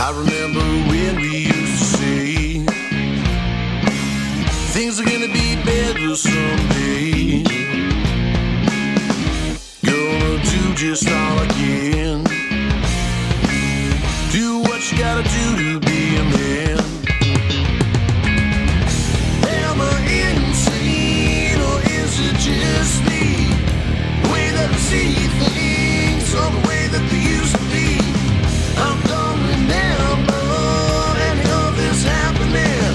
I remember when we used to say things are gonna be better someday. Gonna do just all I can. Do what you gotta do to be a man. Am I insane or is it just me? The way that I see things or the way that they used to be. I don't remember any of this happening.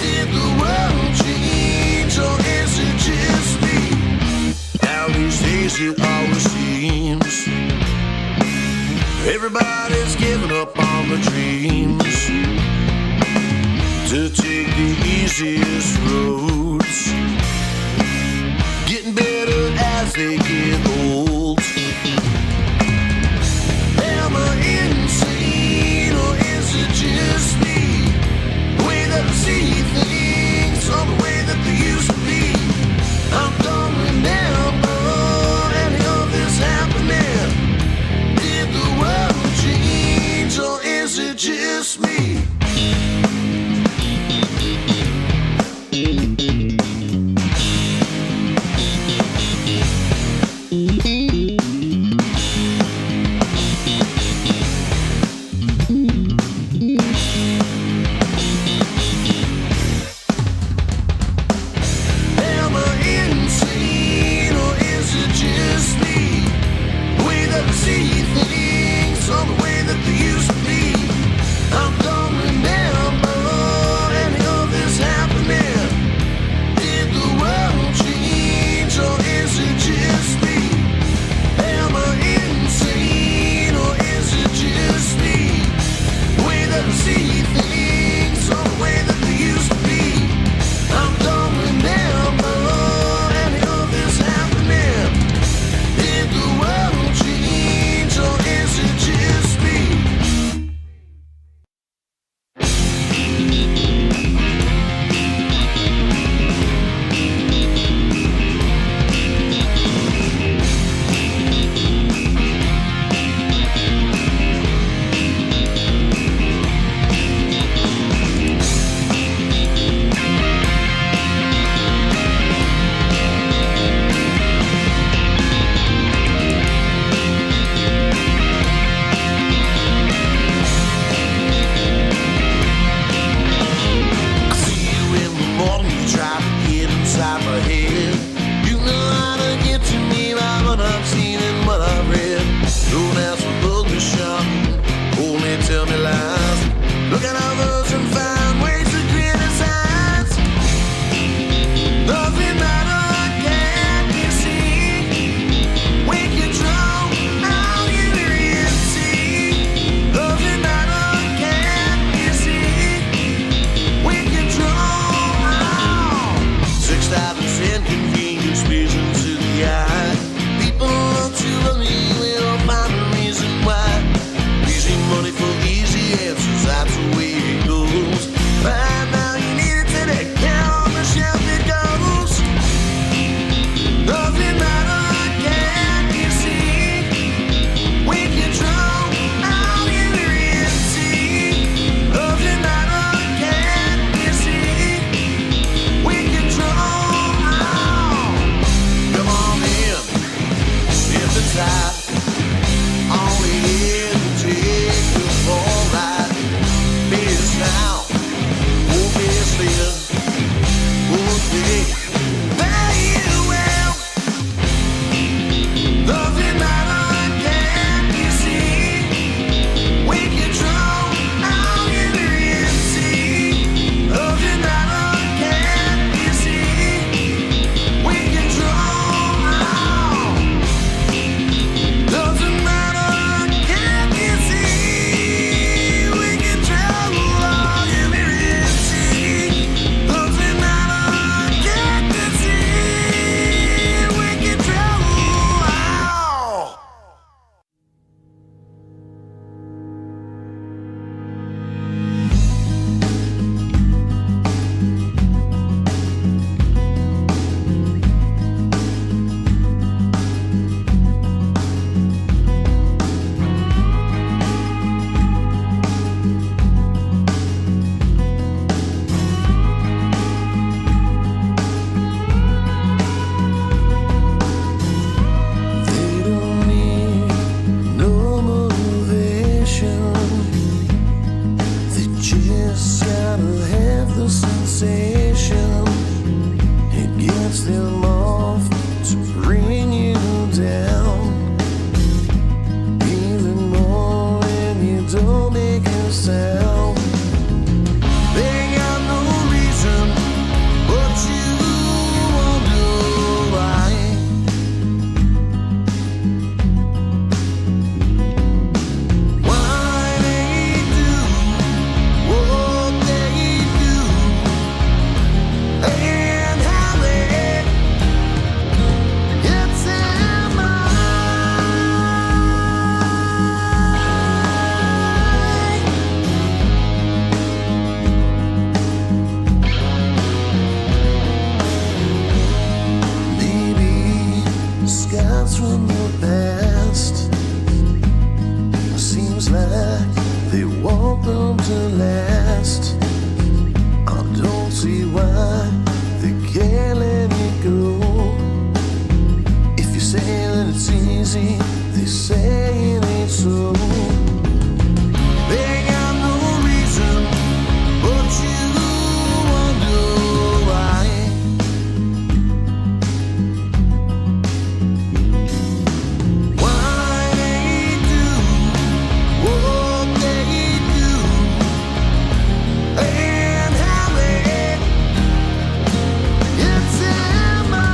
Did the world change or is it just me? Now these days it always seems everybody's giving up on the dreams to take the easiest roads, getting better as they get old. Am I insane or is it just me? The way that I see things or the way that they used to be. I don't remember any of this happening. Did the world change or is it just me? any sound. They got no reason, but you wonder why. Why they do what they do, and how they get in my maybe the skies from the past seems like they want them to last. I don't see why they can't let it go. If you say that it's easy, they say it ain't so. They got no reason, but you wonder why. Why they do what they do, and how they get in my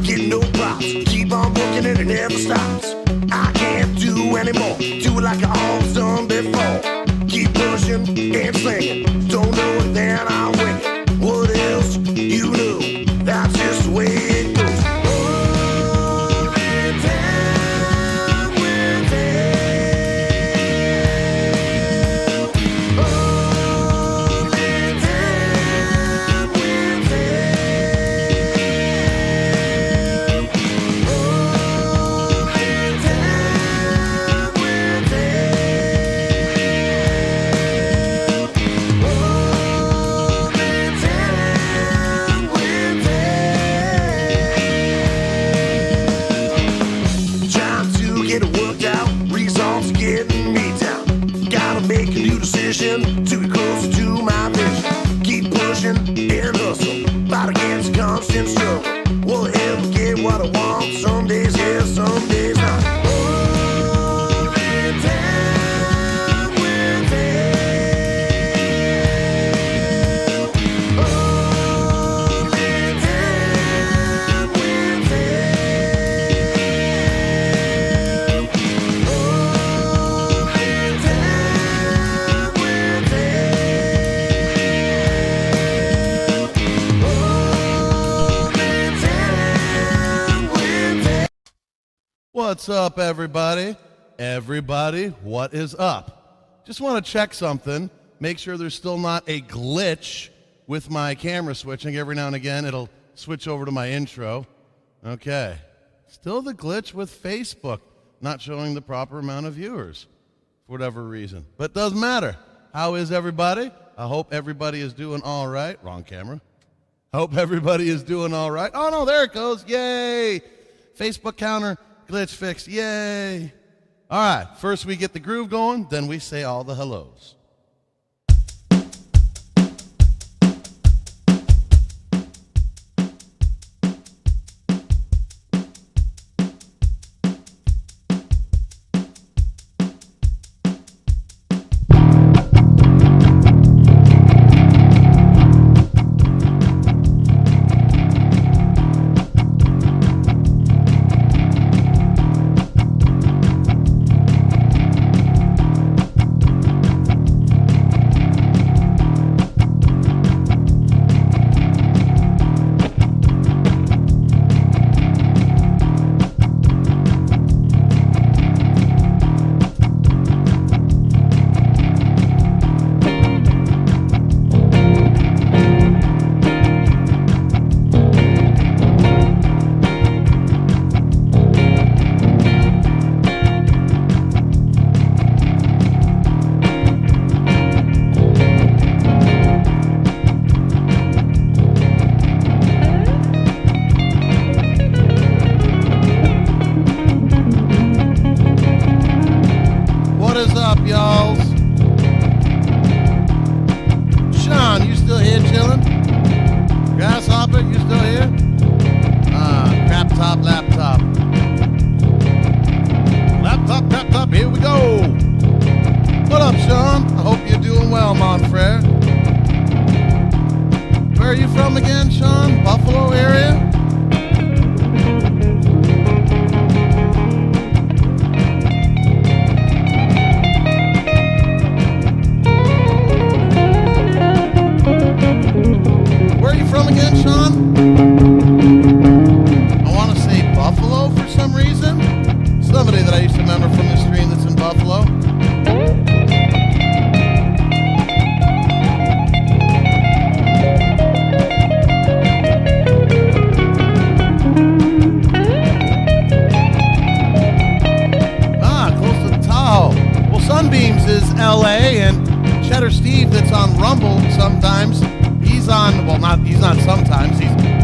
getting no props. Keep on booking and it never stops. I can't do anymore. Do it like I always done before. Keep pushing and slinging. Don't know it, then I'll wing it. What else you know? That's just the way it goes. Only time will tell. Only time will tell. Only time will tell. To be closer to my vision. Keep pushing and hustle. Fight against constant struggle. Will I ever get what I want? Some days yes, some days not. Only time will tell. What's up, everybody? Everybody, what is up? Just want to check something, make sure there's still not a glitch with my camera switching. Every now and again, it'll switch over to my intro. Okay. Still the glitch with Facebook, not showing the proper amount of viewers for whatever reason. But doesn't matter. How is everybody? I hope everybody is doing all right. Wrong camera. Hope everybody is doing all right. Oh, no, there it goes. Yay. Facebook counter glitch fixed. Yay. All right. First we get the groove going, then we say all the hellos.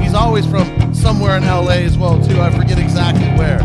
He's always from somewhere in LA as well, too. I forget exactly where.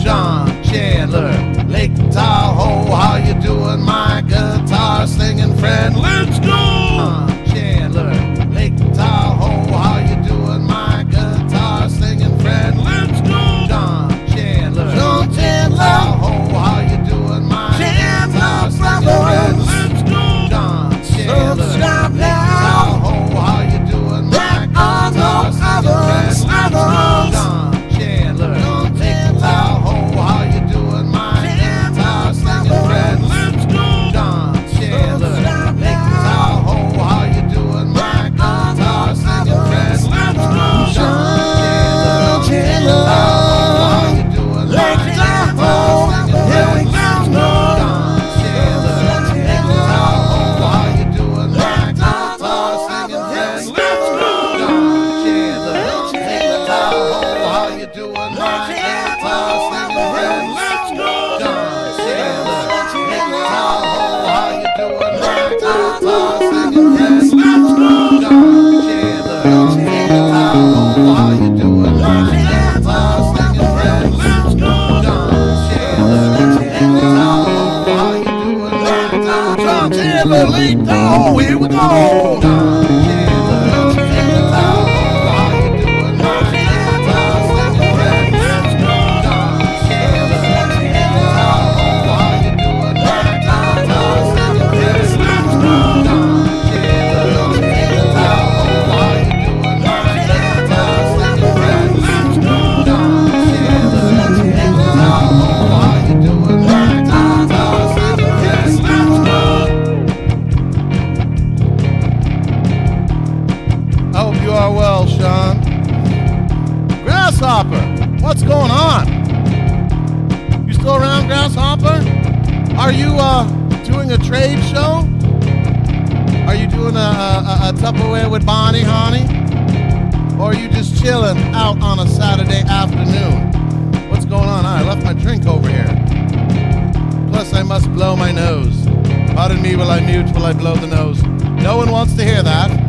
Sean Chandler, Lake Tahoe, how you doing, my guitar slinging friend? Let's go! Sean Chandler, Lake Tahoe, how you doing, my guitar slinging friend? Let's go! Sean Chandler, Sean Chandler, how you doing, my guitar slinging friend? Let's go! Sean Chandler, Lake Tahoe, how you doing, my guitar slinging friend? Let's go! Sean Chandler, Lake Tahoe, how you doing, my guitar slinging friend? Let's go! Sean Chandler, Lake Tahoe, how you doing, my guitar slinging friend? Let's go! Sean Chandler, how you doing, Lake Tahoe, here we go! Sean Chandler, Lake Tahoe, how you doing, my guitar slinging friend? Let's go! Sean Chandler, Lake Tahoe, how you doing, my guitar slinging friend? Let's go! Sean Chandler, Lake Tahoe, how you doing, my guitar slinging friend? Let's go! Sean Chandler, Lake Tahoe, how you doing, my guitar slinging friend? Let's go! Sean Chandler, Lake Tahoe, here we go! What's going on? You still around, Grasshopper? Are you doing a trade show? Are you doing a Tupperware with Bonnie, honey? Or are you just chilling out on a Saturday afternoon? What's going on? I left my drink over here. Plus, I must blow my nose. Pardon me while I mute while I blow the nose. No one wants to hear that.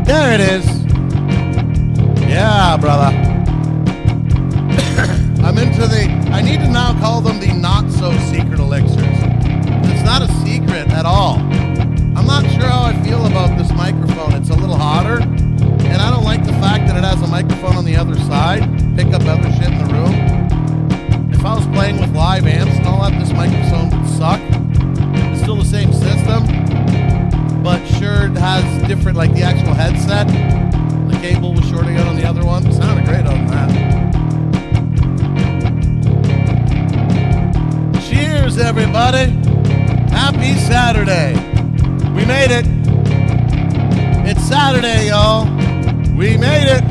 There it is. Yeah, brother. I'm into I need to now call them the not-so-secret elixirs. It's not a secret at all. I'm not sure how I feel about this microphone. It's a little hotter, and I don't like the fact that it has a microphone on the other side, pick up other shit in the room. If I was playing with live amps and all that, this microphone would suck. It's still the same system, but sure it has different, like the actual headset. The cable was shorting out on the other one. It sounded great on that. Cheers, everybody. Happy Saturday. We made it. It's Saturday, y'all. We made it.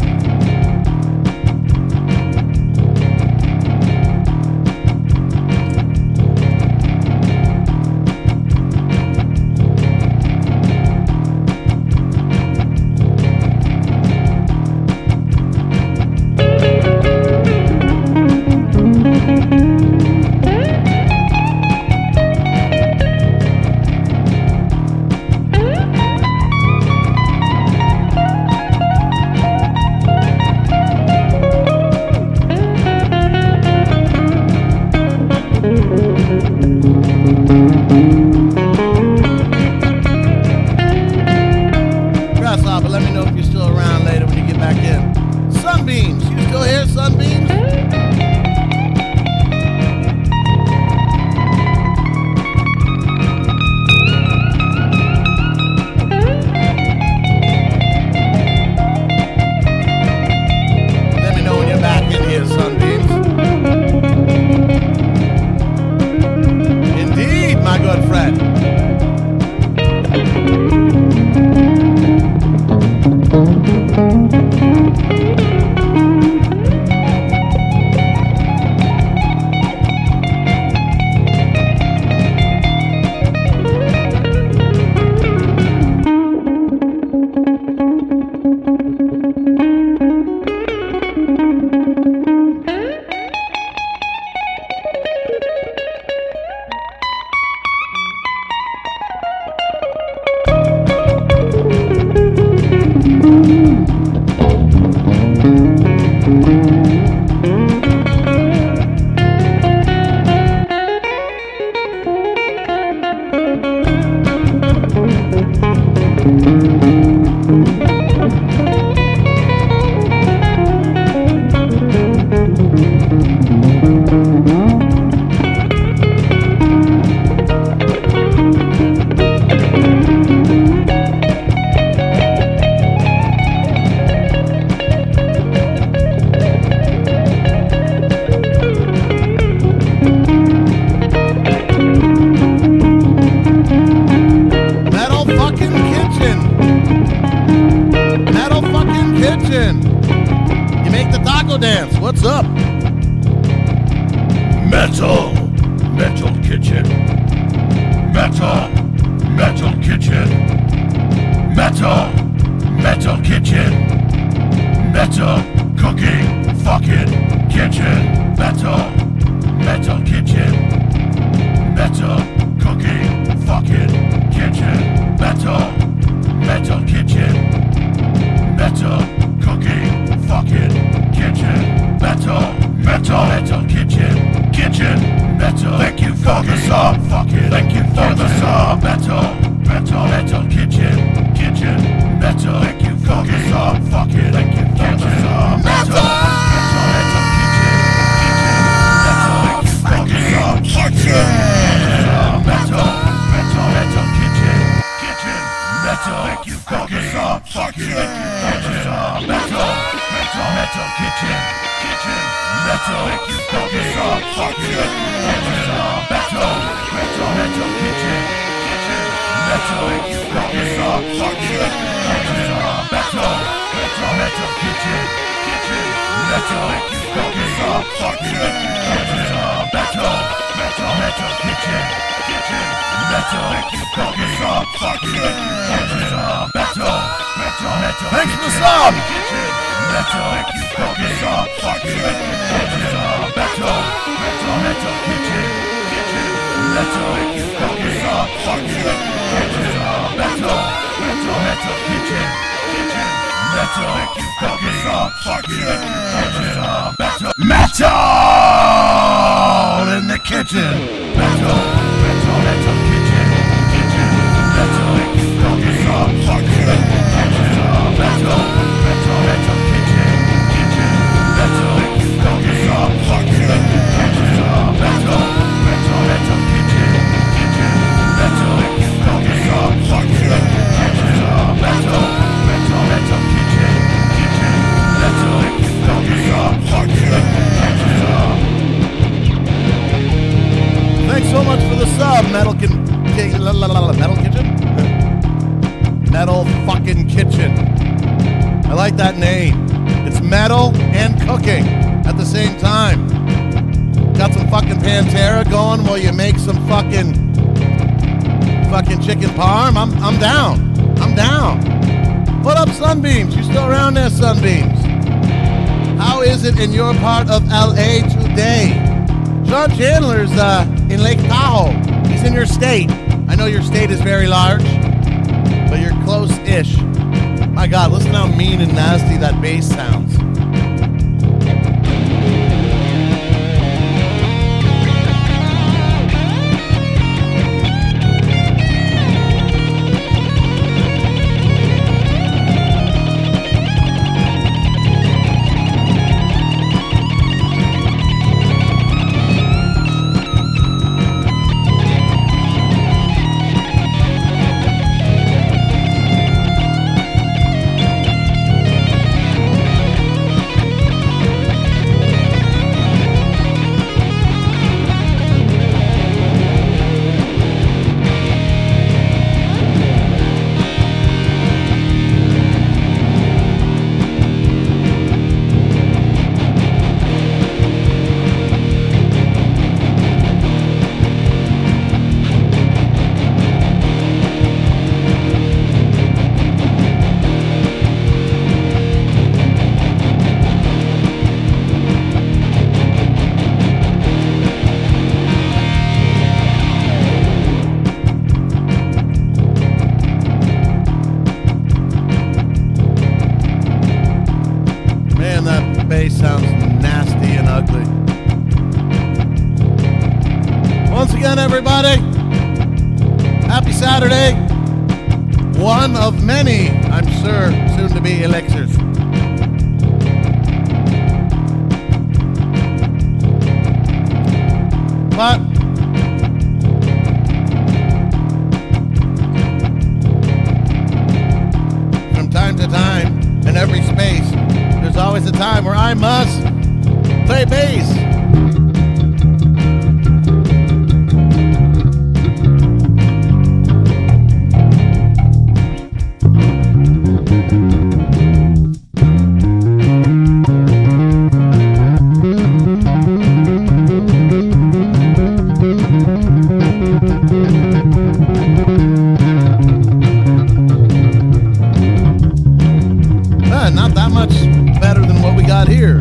What's up? Metal kitchen. Metal kitchen. Metal kitchen. Metal cooking fucking kitchen. Metal kitchen. Metal cooking fucking kitchen. Metal kitchen. Metal cooking fucking kitchen. Metal kitchen. Metal. Thank you for the sub. Thank you for the sub. Metal kitchen. Metal. Thank you for the sub. Thank you for the sub. Metal kitchen. Metal. metal cooking fucking metal kitchen metal cooking fucking metal kitchen metal cooking fucking metal kitchen metal cooking fucking metal Thanks for the sub. metal cooking fucking metal kitchen metal cooking fucking metal kitchen metal cooking fucking metal in the kitchen metal kitchen metal cooking fucking metal kitchen metal cooking fucking metal kitchen metal cooking fucking metal kitchen metal cooking fucking Thanks so much for the sub, Metal Kitchen. Metal fucking Kitchen. I like that name. It's metal and cooking at the same time. Got some fucking Pantera going while you make some fucking chicken parm. I'm down. I'm down. What up, Sunbeams? You still around there, Sunbeams? How is it in your part of LA today? Sean Chandler's in Lake Tahoe. He's in your state. I know your state is very large, but you're close-ish. My God, listen how mean and nasty that bass sounds. Sounds nasty and ugly. Once again, everybody, happy Saturday. One of many, I'm sure, soon to be elixirs. But from time to time, in every space, there's always a time where I must play bass. Not that much better than what we got here.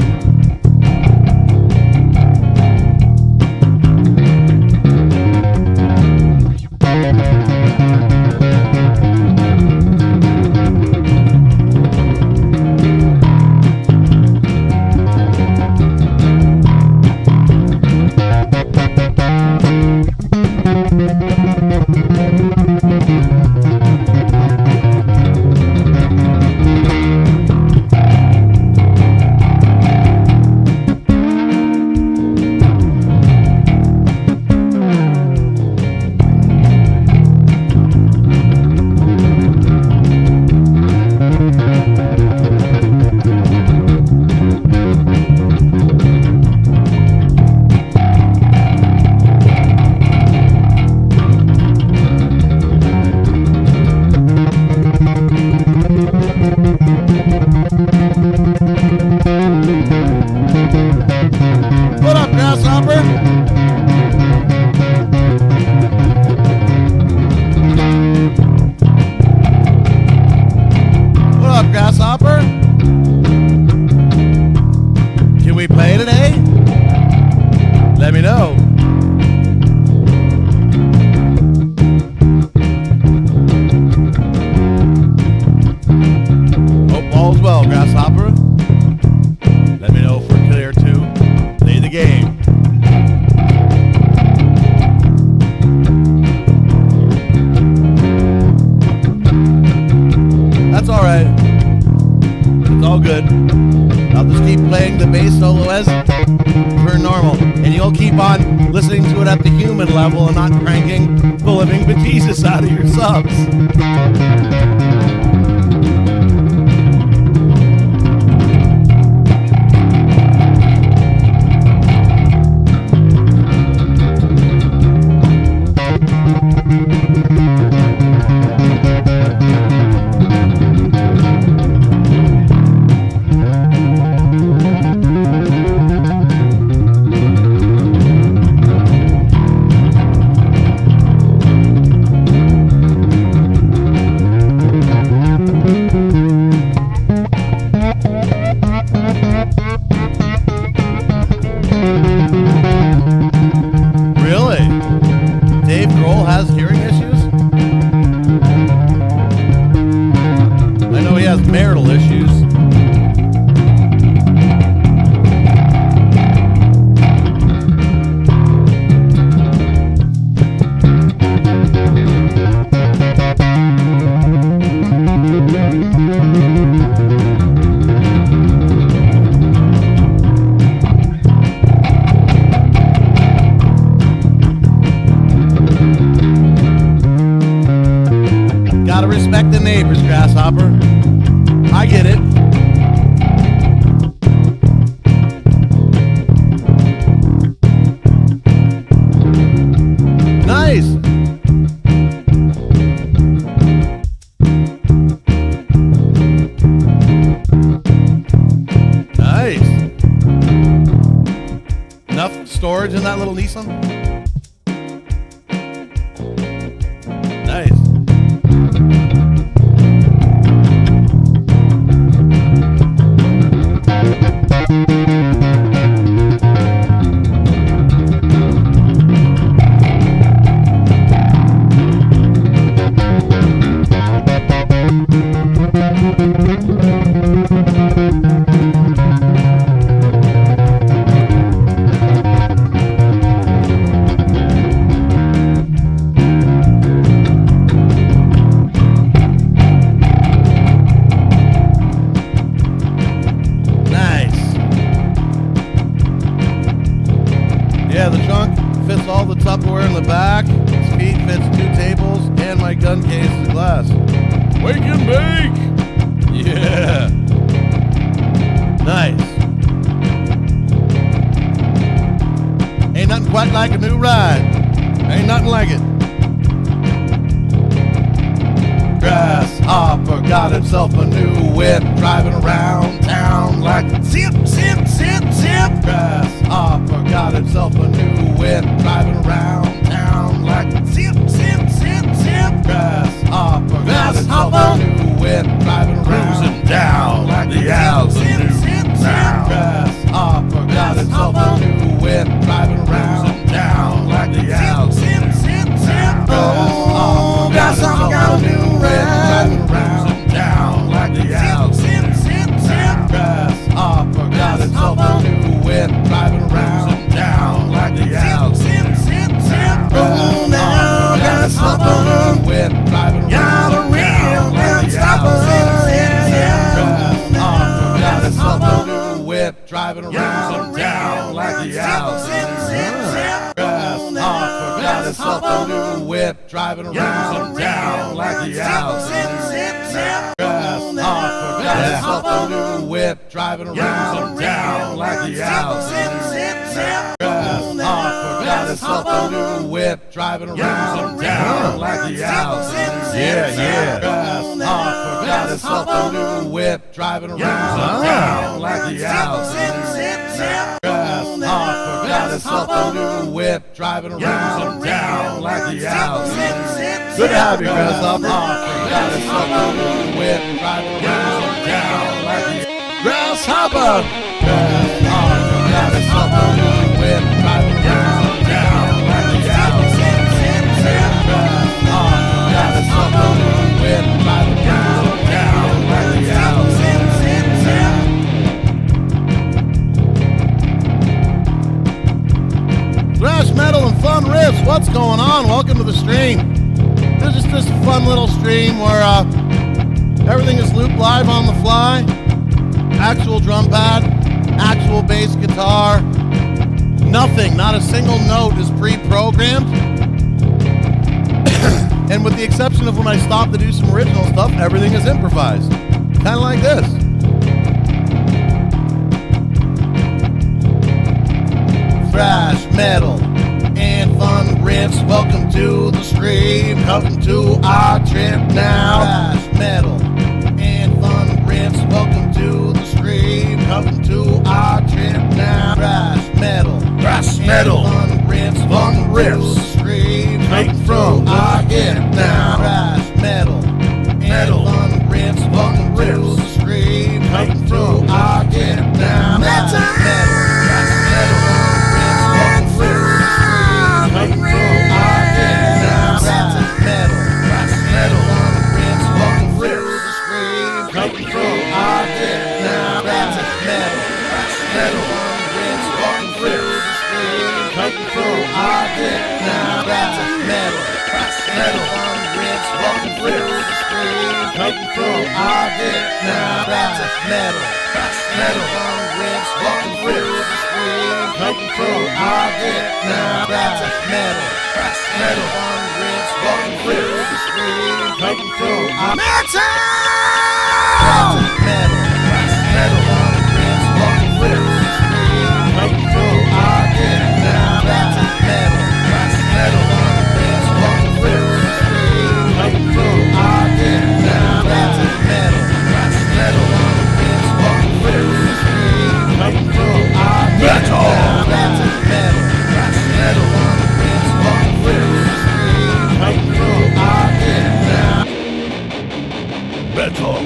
I'll just keep playing the bass solo as per normal, and you'll keep on listening to it at the human level and not cranking the living bejesus out of your subs. Respect the neighbors, Grasshopper. I get it. Nice. Nice. Enough storage in that little Nissan? Nice. Yeah, the trunk fits all the Tupperware in the back. Its feet fits 2 tables, and my gun case is glass. Wake and bake! Yeah. Nice. Ain't nothing quite like a new ride. Ain't nothing like it. Grasshopper got himself a new whip, driving around town like zip, zip, zip, zip. Grasshopper got himself a new whip, driving around town like zip, zip, zip, zip. Grasshopper got himself a new whip, driving around Cruising down like the zip, avenue zip, zip, zip. now. Grasshopper got himself a new whip, driving around down like the zip, zip, zip, zip. Oh, Grasshopper got a new ride. Cruising down like the zip, zip, zip, zip. Grasshopper got himself a new whip, driving around down like the zip, zip, zip, zip. Oh, now Grasshopper whip, driving got a real Grasshopper. Yeah, yeah. Grasshopper got himself a new whip, driving around down like the zip, zip, zip. Grasshopper got himself a new whip, driving around down like the zip, zip, zip. Grasshopper got himself a new whip, driving around down like the zip, zip, zip. Grasshopper got himself a new whip, driving around like the Yeah, yeah. Grasshopper got himself a new whip, driving around like the Grasshopper got himself a new whip, driving around like the Good to have you, Grasshopper. Got himself a new whip, driving around like the Grasshopper. Grasshopper got himself a new whip, driving around like the Grasshopper got himself a new whip, driving around like the Thrash metal and fun riffs. What's going on? Welcome to the stream. This is just a fun little stream where everything is looped live on the fly. Actual drum pad, actual bass guitar. Nothing, not a single note is pre-programmed. And with the exception of when I stop to do some original stuff, everything is improvised. Kind of like this. Thrash, metal, and fun riffs. Welcome to the stream. Welcome to our trip now. Thrash, metal, and fun riffs. Welcome to the stream. Welcome to our trip now. Thrash, metal, Metal. and fun riffs. Fun riffs. Stream. Straight from our Get Now. Thrash, metal, Metal. and fun riffs. Welcome to riffs. the stream. Straight Welcome from to our Get Now. Metal.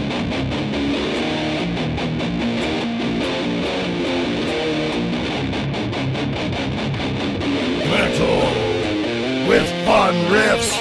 With fun riffs.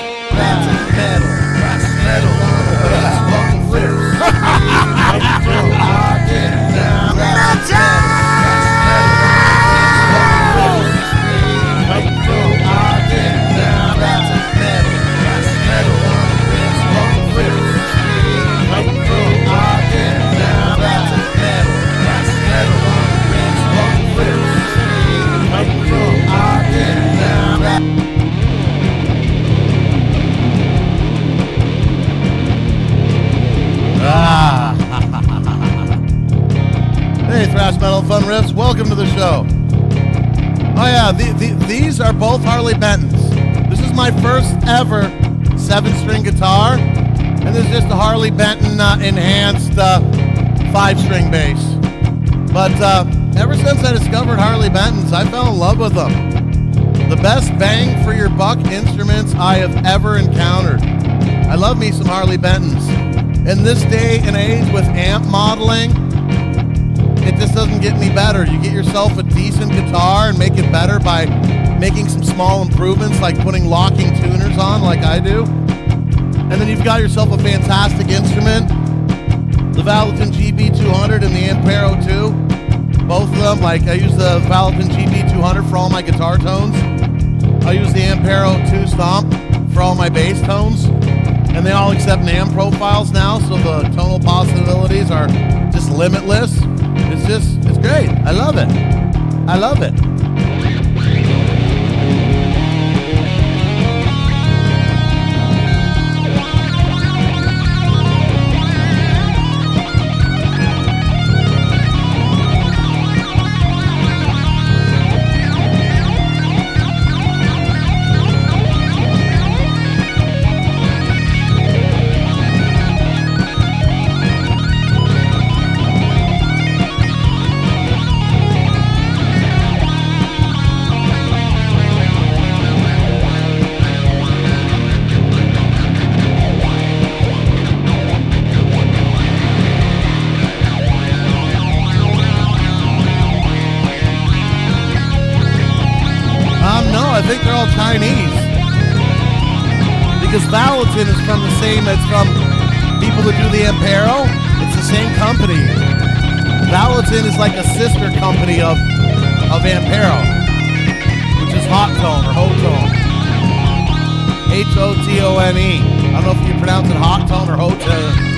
Hey, thrash metal fun riffs, welcome to the show. Oh yeah, these are both Harley Bentons. This is my first ever 7-string guitar, and this is just a Harley Benton enhanced 5-string bass. But ever since I discovered Harley Bentons, I fell in love with them. The best bang for your buck instruments I have ever encountered. I love me some Harley Bentons. In this day and age with amp modeling, it just doesn't get any better. You get yourself a decent guitar and make it better by making some small improvements like putting locking tuners on like I do. And then you've got yourself a fantastic instrument. The Valentin GB200 and the Ampero 2. Both of them, like I use the Valentin GB200 for all my guitar tones. I use the Ampero 2 Stomp for all my bass tones. And they all accept NAM profiles now, so the tonal possibilities are just limitless. It's great. I love it. I love it. I think they're all Chinese. Because Valentin is from the same, it's from people that do the Ampero. It's the same company. Valentin is like a sister company of Ampero, which is Hot Tone or Hotone. Hotone. I don't know if you pronounce it Hot Tone or Hotone.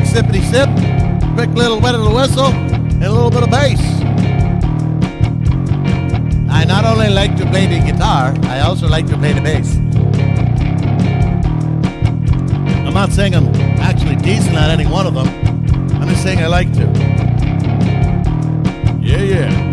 sippity sip, quick little wet of the whistle, and a little bit of bass. I not only like to play the guitar, I also like to play the bass. I'm not saying I'm actually decent at any one of them. I'm just saying I like to. Yeah, yeah.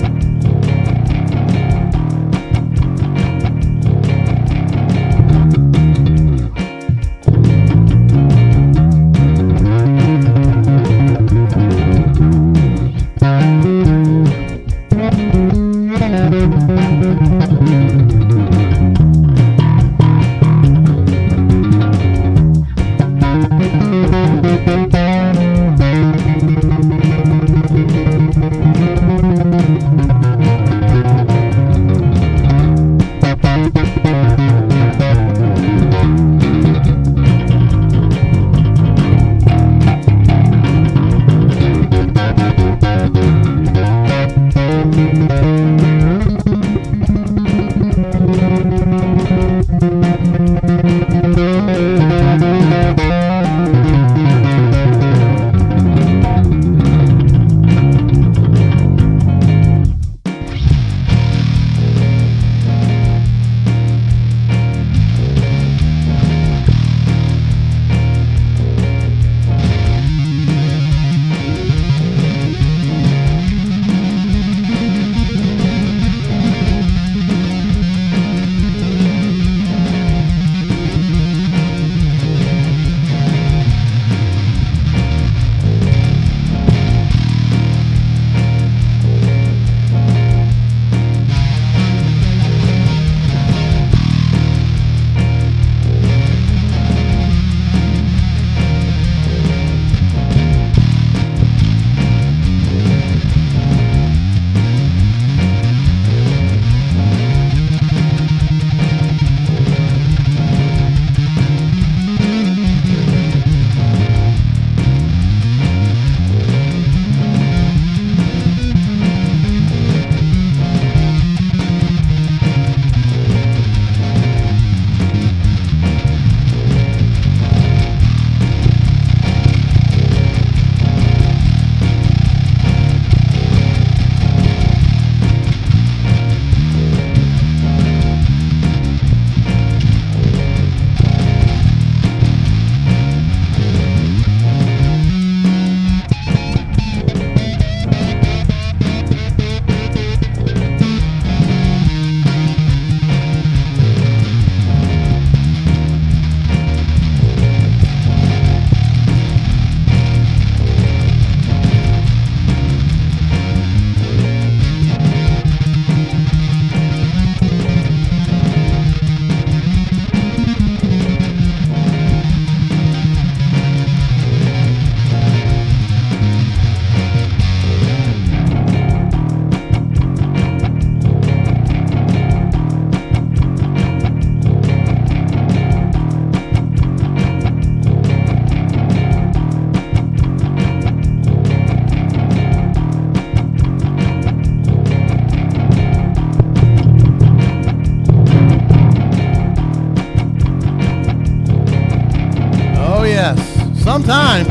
Sometimes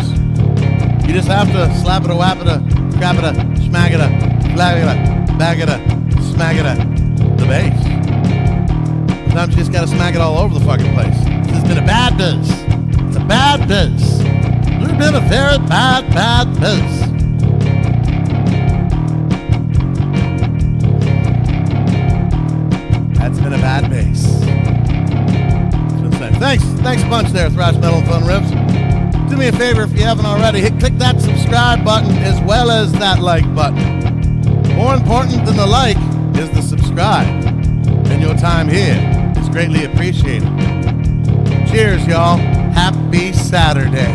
you just have to slap it a whap it a crap it a smack it a flag it a bag it a smack it a the bass. Sometimes you just gotta smack it all over the fucking place. This has been a bad biz. It's a bad biz. It's been a very bad biz. That's been a bad bass. Thanks a bunch there, Thrash Metal and Fun Riffs. Do me a favor if you haven't already, click that subscribe button as well as that like button. More important than the like is the subscribe. And your time here is greatly appreciated. Cheers, y'all. Happy Saturday.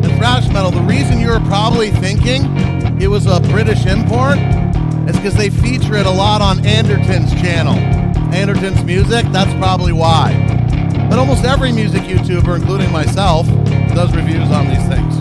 And thrash metal, the reason you're probably thinking it was a British import is because they feature it a lot on Anderton's channel. Anderton's Music, that's probably why. But almost every music YouTuber, including myself, does reviews on these things.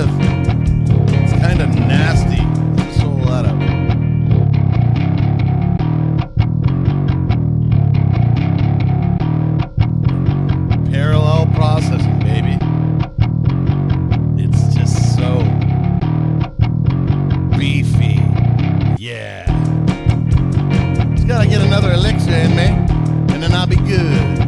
kind of nasty. Just roll that up. Parallel processing, baby. It's just so beefy. Yeah. Just gotta get another elixir in me, and then I'll be good.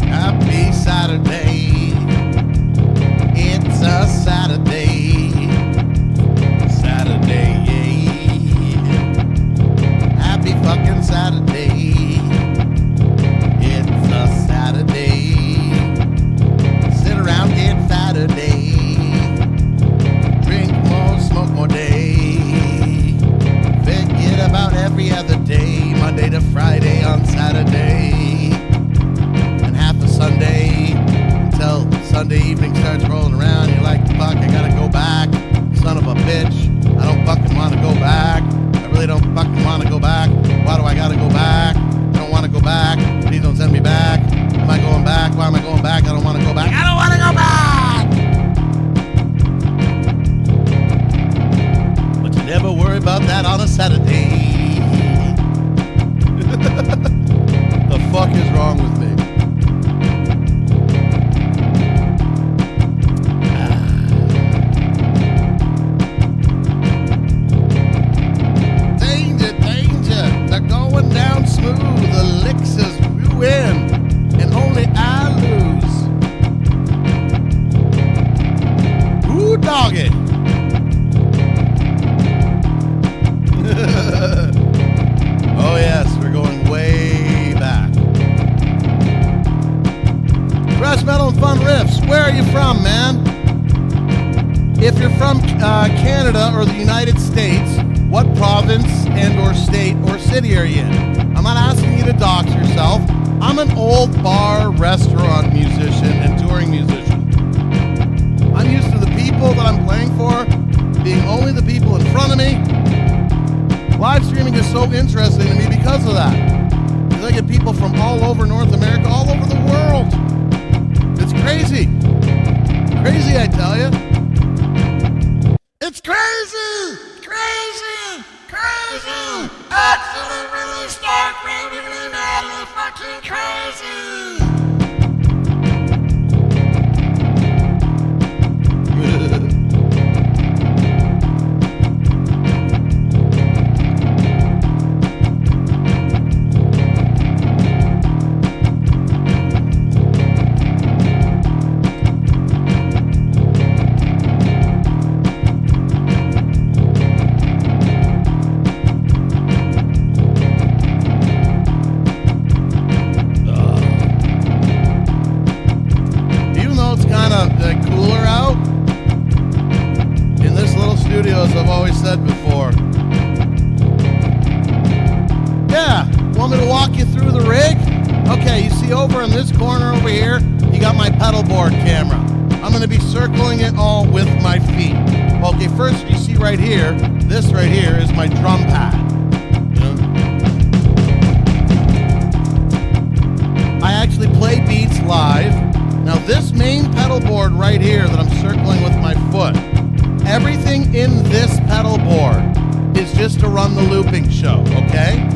Happy Saturday. It's a Saturday. Saturday. Happy fucking Saturday. It's a Saturday. Sit around, get fatter day. Drink more, smoke more day. Forget about every other day. Monday to Friday on Saturday. And half a Sunday until Sunday evening starts rolling around. You're like, fuck, I gotta go back. Son of a bitch. I don't fucking want to go back. I really don't fucking want to go back. Why do I gotta go back? I don't want to go back. Please don't send me back. Am I going back? Why am I going back? I don't want to go back. I don't want to go back! But you never worry about that on a Saturday. The fuck is wrong with me? Danger, danger, they're going down smooth. Elixirs you win, and only I lose. Ooh, doggy. Oh yes, we're going way back. Thrash metal and fun riffs. Where are you from, man? If you're from Canada or the United States, what province and or state or city are you in? I'm not asking you to dox yourself. I'm an old bar, restaurant musician and touring musician. I'm used to the people that I'm playing for being only the people in front of me. Live streaming is so interesting to me because of that. Because I get people from all over North America, all over the world. It's crazy. Crazy, I tell you. It's crazy! Crazy! Crazy! Absolutely stark, really madly fucking crazy! Cooler out in this little studio, as I've always said before. Yeah, want me to walk you through the rig? Okay, you see over in this corner over here, you got my pedal board camera. I'm going to be circling it all with my feet. Okay, first you see right here, this right here is my drum pad. You know? I actually play beats live. Now this main pedal board right here that I'm circling with my foot, everything in this pedal board is just to run the looping show, okay?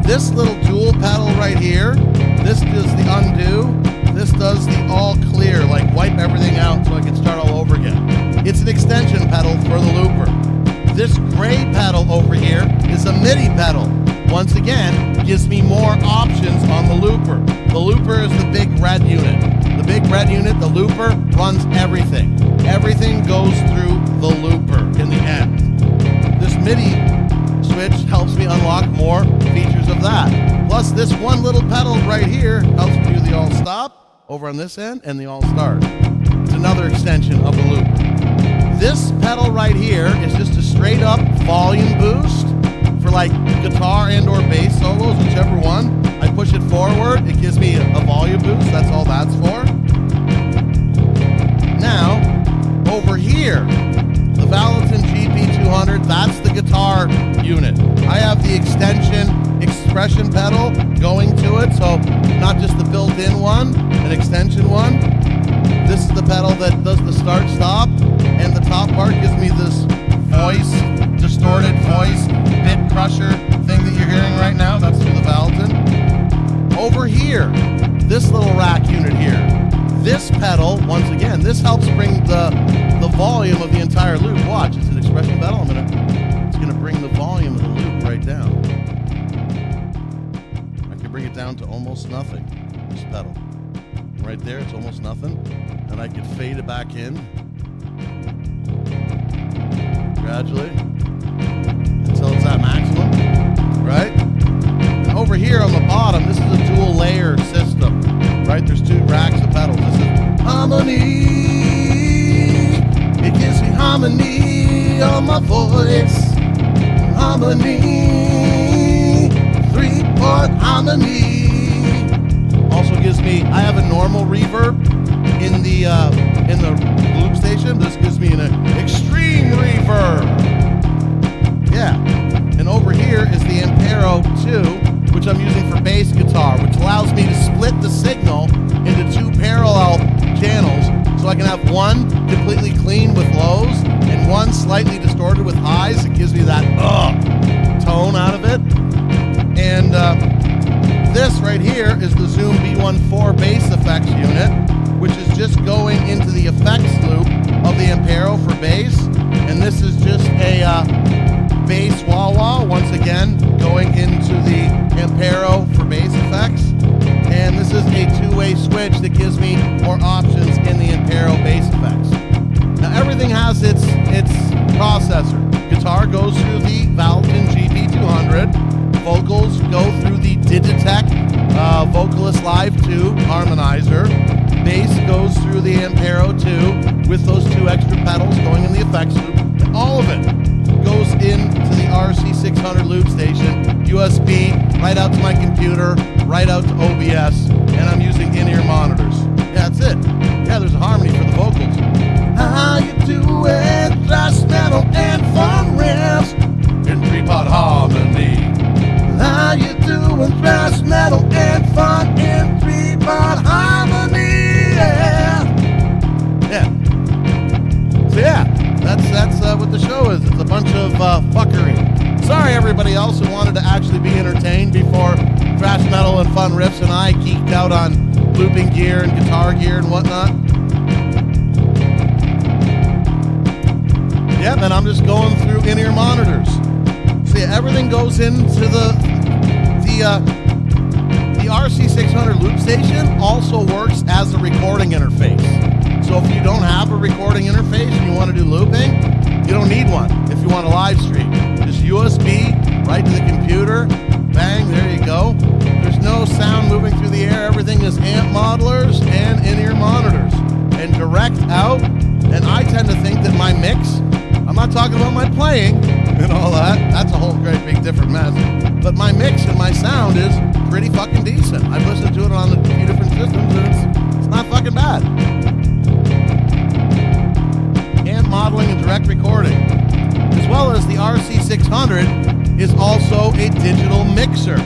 This little dual pedal right here, this does the undo, this does the all clear, like wipe everything out so I can start all over again. It's an extension pedal for the looper. This gray pedal over here is a MIDI pedal. Once again, gives me more options on the looper. The looper is the big red unit. The big red unit, the looper, runs everything. Everything goes through the looper in the end. This MIDI switch helps me unlock more features of that. Plus, this one little pedal right here helps me do the all stop over on this end and the all start. It's another extension of the looper. This pedal right here is just a straight up volume boost for like guitar and or bass solos, whichever one. I push it forward, it gives me a volume boost, that's all that's for. Now, over here, the Valentin extension expression pedal going to it, so not just the built-in one, an extension one. This is the pedal that does the start-stop, and the top part gives me this voice, distorted voice, bit crusher thing that you're hearing right now. That's through the Valton. Over here, this little rack unit here, this pedal, once again, this helps bring the volume of the entire loop. Watch, it's an expression pedal. It's gonna bring the volume of the loop right down. I can bring it down to almost nothing, this pedal. Right there, it's almost nothing. And I could fade it back in gradually until it's at maximum, right? And over here on the bottom, this is a dual layer system, right? There's two racks of pedals. This is harmony. It gives me harmony on my voice. Harmony. 3-part harmony. Also gives me, I have a normal reverb in the loop station. This gives me an extreme reverb. Yeah. And over here is the Ampero 2, which I'm using for bass guitar, which allows me to split the signal into 2 parallel channels, so I can have one completely clean with lows and one slightly distorted with highs. It gives me that tone out of it. And this right here is the Zoom B14 bass effects unit, which is just going into the effects loop of the Ampero for bass. And this is just a bass wah-wah, once again, going into the Ampero for bass effects. And this is a 2-way switch that gives me more options in the Ampero bass effects. Now everything has its processor. Guitar goes through the Valton GP200. Vocals go through the Digitech Vocalist Live 2 harmonizer. Bass goes through the Ampero 2 with those 2 extra pedals going in the effects loop. And all of it goes into the RC600 loop station, USB, right out to my computer, right out to OBS, and I'm using in-ear monitors. Yeah, that's it. Yeah, there's a harmony for the vocals. How you doing? Thrash metal and fun riffs in 3-part harmony. How you doing? Thrash metal and fun in 3-part harmony. Yeah. So yeah, that's what the show is. It's a bunch of fuckery. Sorry everybody else who wanted to actually be entertained before thrash metal and fun riffs and I geeked out on looping gear and guitar gear and whatnot. Yep, and I'm just going through in-ear monitors. See, everything goes into the RC600 loop station also works as a recording interface. So if you don't have a recording interface and you want to do looping, you don't need one. If you want to live stream, just USB right to the computer, bang, there you go. There's no sound moving through the air. Everything is amp modelers and in-ear monitors and direct out. And I tend to think that my mix, I'm not talking about my playing and all that. That's a whole great big different mess. But my mix and my sound is pretty fucking decent. I've listened to it on a few different systems and it's not fucking bad. And modeling and direct recording. As well as the RC600 is also a digital mixer.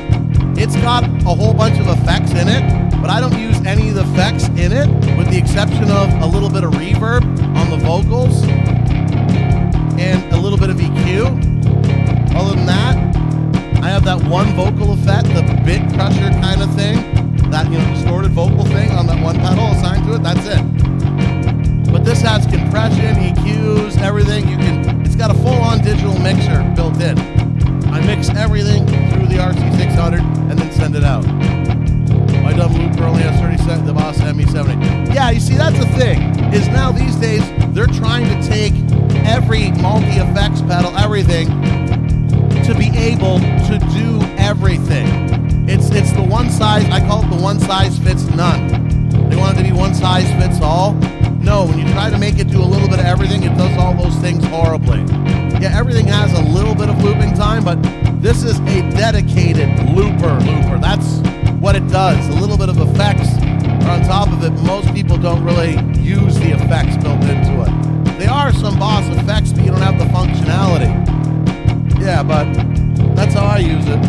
It's got a whole bunch of effects in it, but I don't use any of the effects in it, with the exception of a little bit of reverb on the vocals and a little bit of EQ. Other than that, I have that one vocal effect, the bit crusher kind of thing, that, distorted vocal thing on that one pedal assigned to it. That's it. But this has compression, EQs, everything. It's got a full-on digital mixer built in. I mix everything through the RC600 and then send it out. My dumb looper only has 30 seconds, the Boss ME70. Yeah, you see, that's the thing, is now these days, they're trying to take every multi-effects pedal, everything, to be able to do everything. It's the one size, I call it the one size fits none. They want it to be one size fits all. No, when you try to make it do a little bit of everything, it does all those things horribly. Yeah, everything has a little bit of looping time, but this is a dedicated looper. That's what it does. A little bit of effects are on top of it. Most people don't really use the effects built into it. They are some Boss effects, but you don't have the functionality. Yeah, but that's how I use it.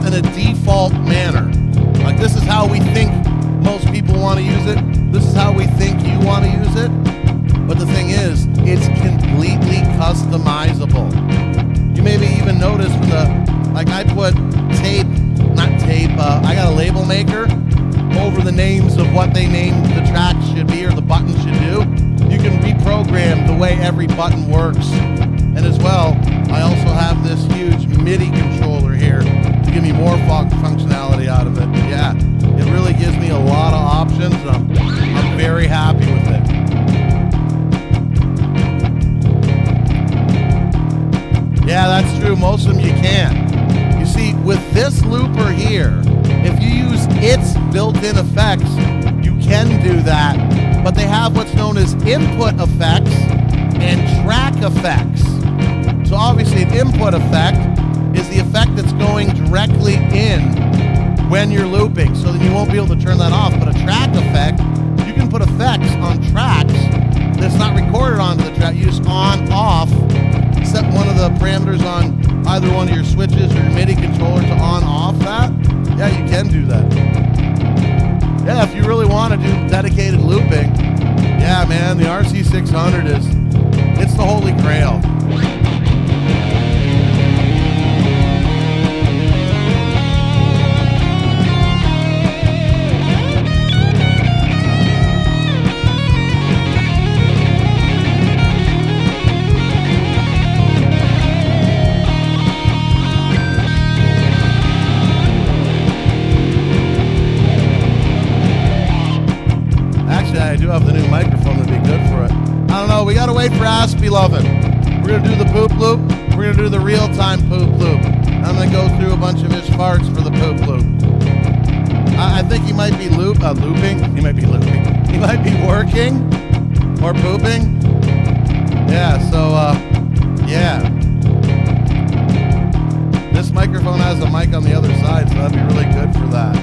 in a default manner. Like, this is how we think most people want to use it. This is how we think you want to use it. But the thing is, it's completely customizable. You maybe even notice when I put I got a label maker over the names of what they named the tracks should be or the buttons should do. You can reprogram the way every button works. And as well, I also have this huge MIDI controller here to give me more functionality out of it. Yeah, it really gives me a lot of options, and I'm very happy with it. Yeah, that's true. Most of them you can't. You see, with this looper here, if you use its built-in effects, you can do that. But they have what's known as input effects and track effects. So obviously an input effect is the effect that's going directly in when you're looping. So then you won't be able to turn that off. But a track effect, you can put effects on tracks that's not recorded onto the track. You just on, off, set one of the parameters on either one of your switches or your MIDI controller to on, off that. Yeah, you can do that. Yeah, if you really want to do dedicated looping, yeah, man, the RC600 it's the holy grail. I do have the new microphone that'd be good for it. I don't know, we gotta wait for Aspie-Lovin'. We're gonna do the poop loop, we're gonna do the real-time poop loop. I'm gonna go through a bunch of his farts for the poop loop. I think he might be looping. He might be looping. He might be working or pooping. Yeah, so, yeah. This microphone has a mic on the other side, so that'd be really good for that.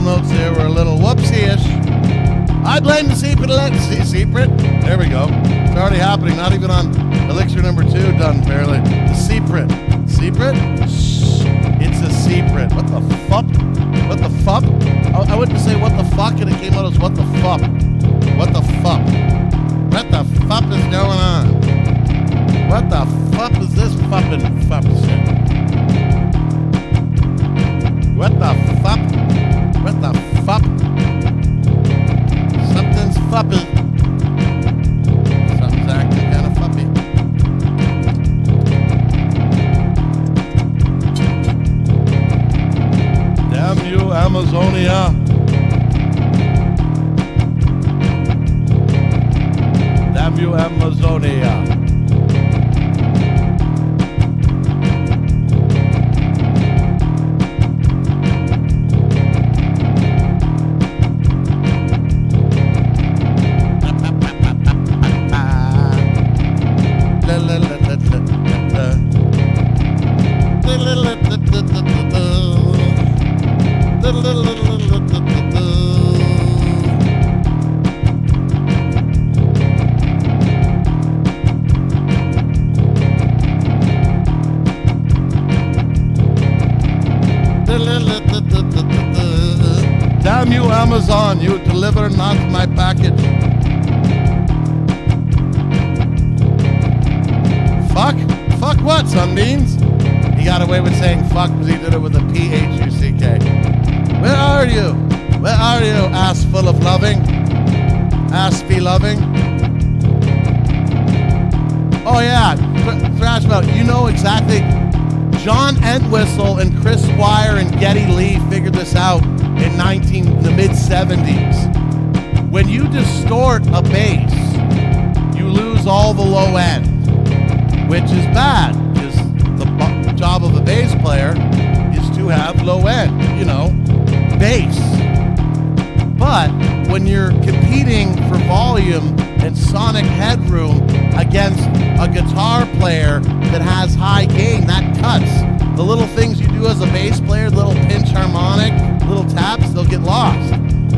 notes there were a little whoopsie-ish. I blame the secret. There we go. It's already happening. Not even on elixir number 2 done barely. The secret. Secret? Shh. It's a secret. What the fuck? What the fuck? I went to say what the fuck and it came out as what the fuck. What the fuck? What the fuck is going on? What the fuck is this fucking fuck shit? What the fuck? What the fuck? Something's fuppy. Something's acting kind of fuppy. Damn you, Amazonia. Damn you, Amazonia. Damn you, Amazon, you deliver not my package. Fuck? Fuck what, Sunbeams? He got away with saying fuck because he did it with a P-H-U-C-K. Where are you? Where are you, ass full of loving? Ass be loving? Oh yeah, Thrash About, you know exactly. John Entwistle and Chris Squire and Geddy Lee figured this out in the mid-70s. When you distort a bass, you lose all the low end, which is bad, because the job of a bass player is to have low end, bass. But when you're competing for volume and sonic headroom against a guitar player that has high gain, that cuts. The little things you do as a bass player, little pinch harmonic, little taps, they'll get lost.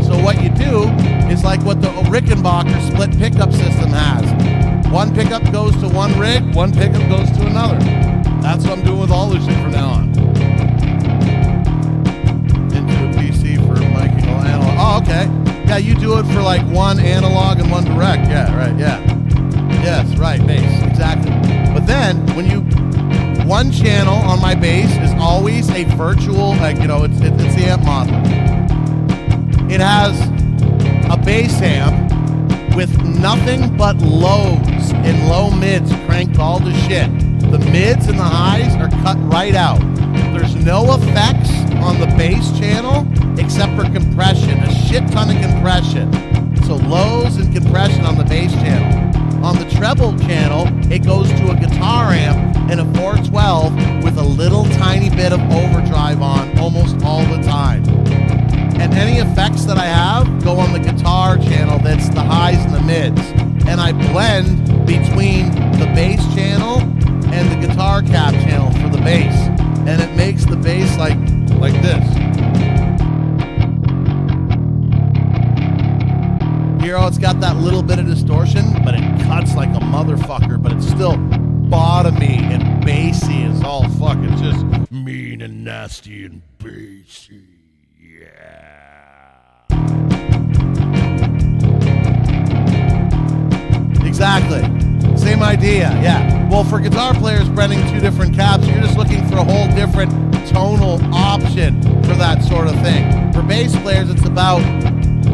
So what you do is like what the Rickenbacker split pickup system has. One pickup goes to one rig, one pickup goes to another. That's what I'm doing with all this shit from now on. Into a PC for miking analog. Oh, okay. Yeah, you do it for like one analog and one direct. Yeah, right, yeah. Yes, right, bass, exactly. But then, when one channel on my bass is always a virtual, it's the amp modeler. It has a bass amp with nothing but lows and low mids cranked all to shit. The mids and the highs are cut right out. There's no effects on the bass channel except for compression, a shit ton of compression. So lows and compression on the bass channel. On the treble channel, it goes to a guitar amp and a 412 with a little tiny bit of overdrive on almost all the time. And any effects that I have go on the guitar channel that's the highs and the mids. And I blend between the bass channel and the guitar cap channel for the bass. And it makes the bass like this. Here, it's got that little bit of distortion, but it cuts like a motherfucker, but it's still bottomy and bassy as all fuck. It's just mean and nasty and bassy. Yeah. Exactly. Same idea, yeah. Well, for guitar players blending two different caps, you're just looking for a whole different tonal option for that sort of thing. For bass players, it's about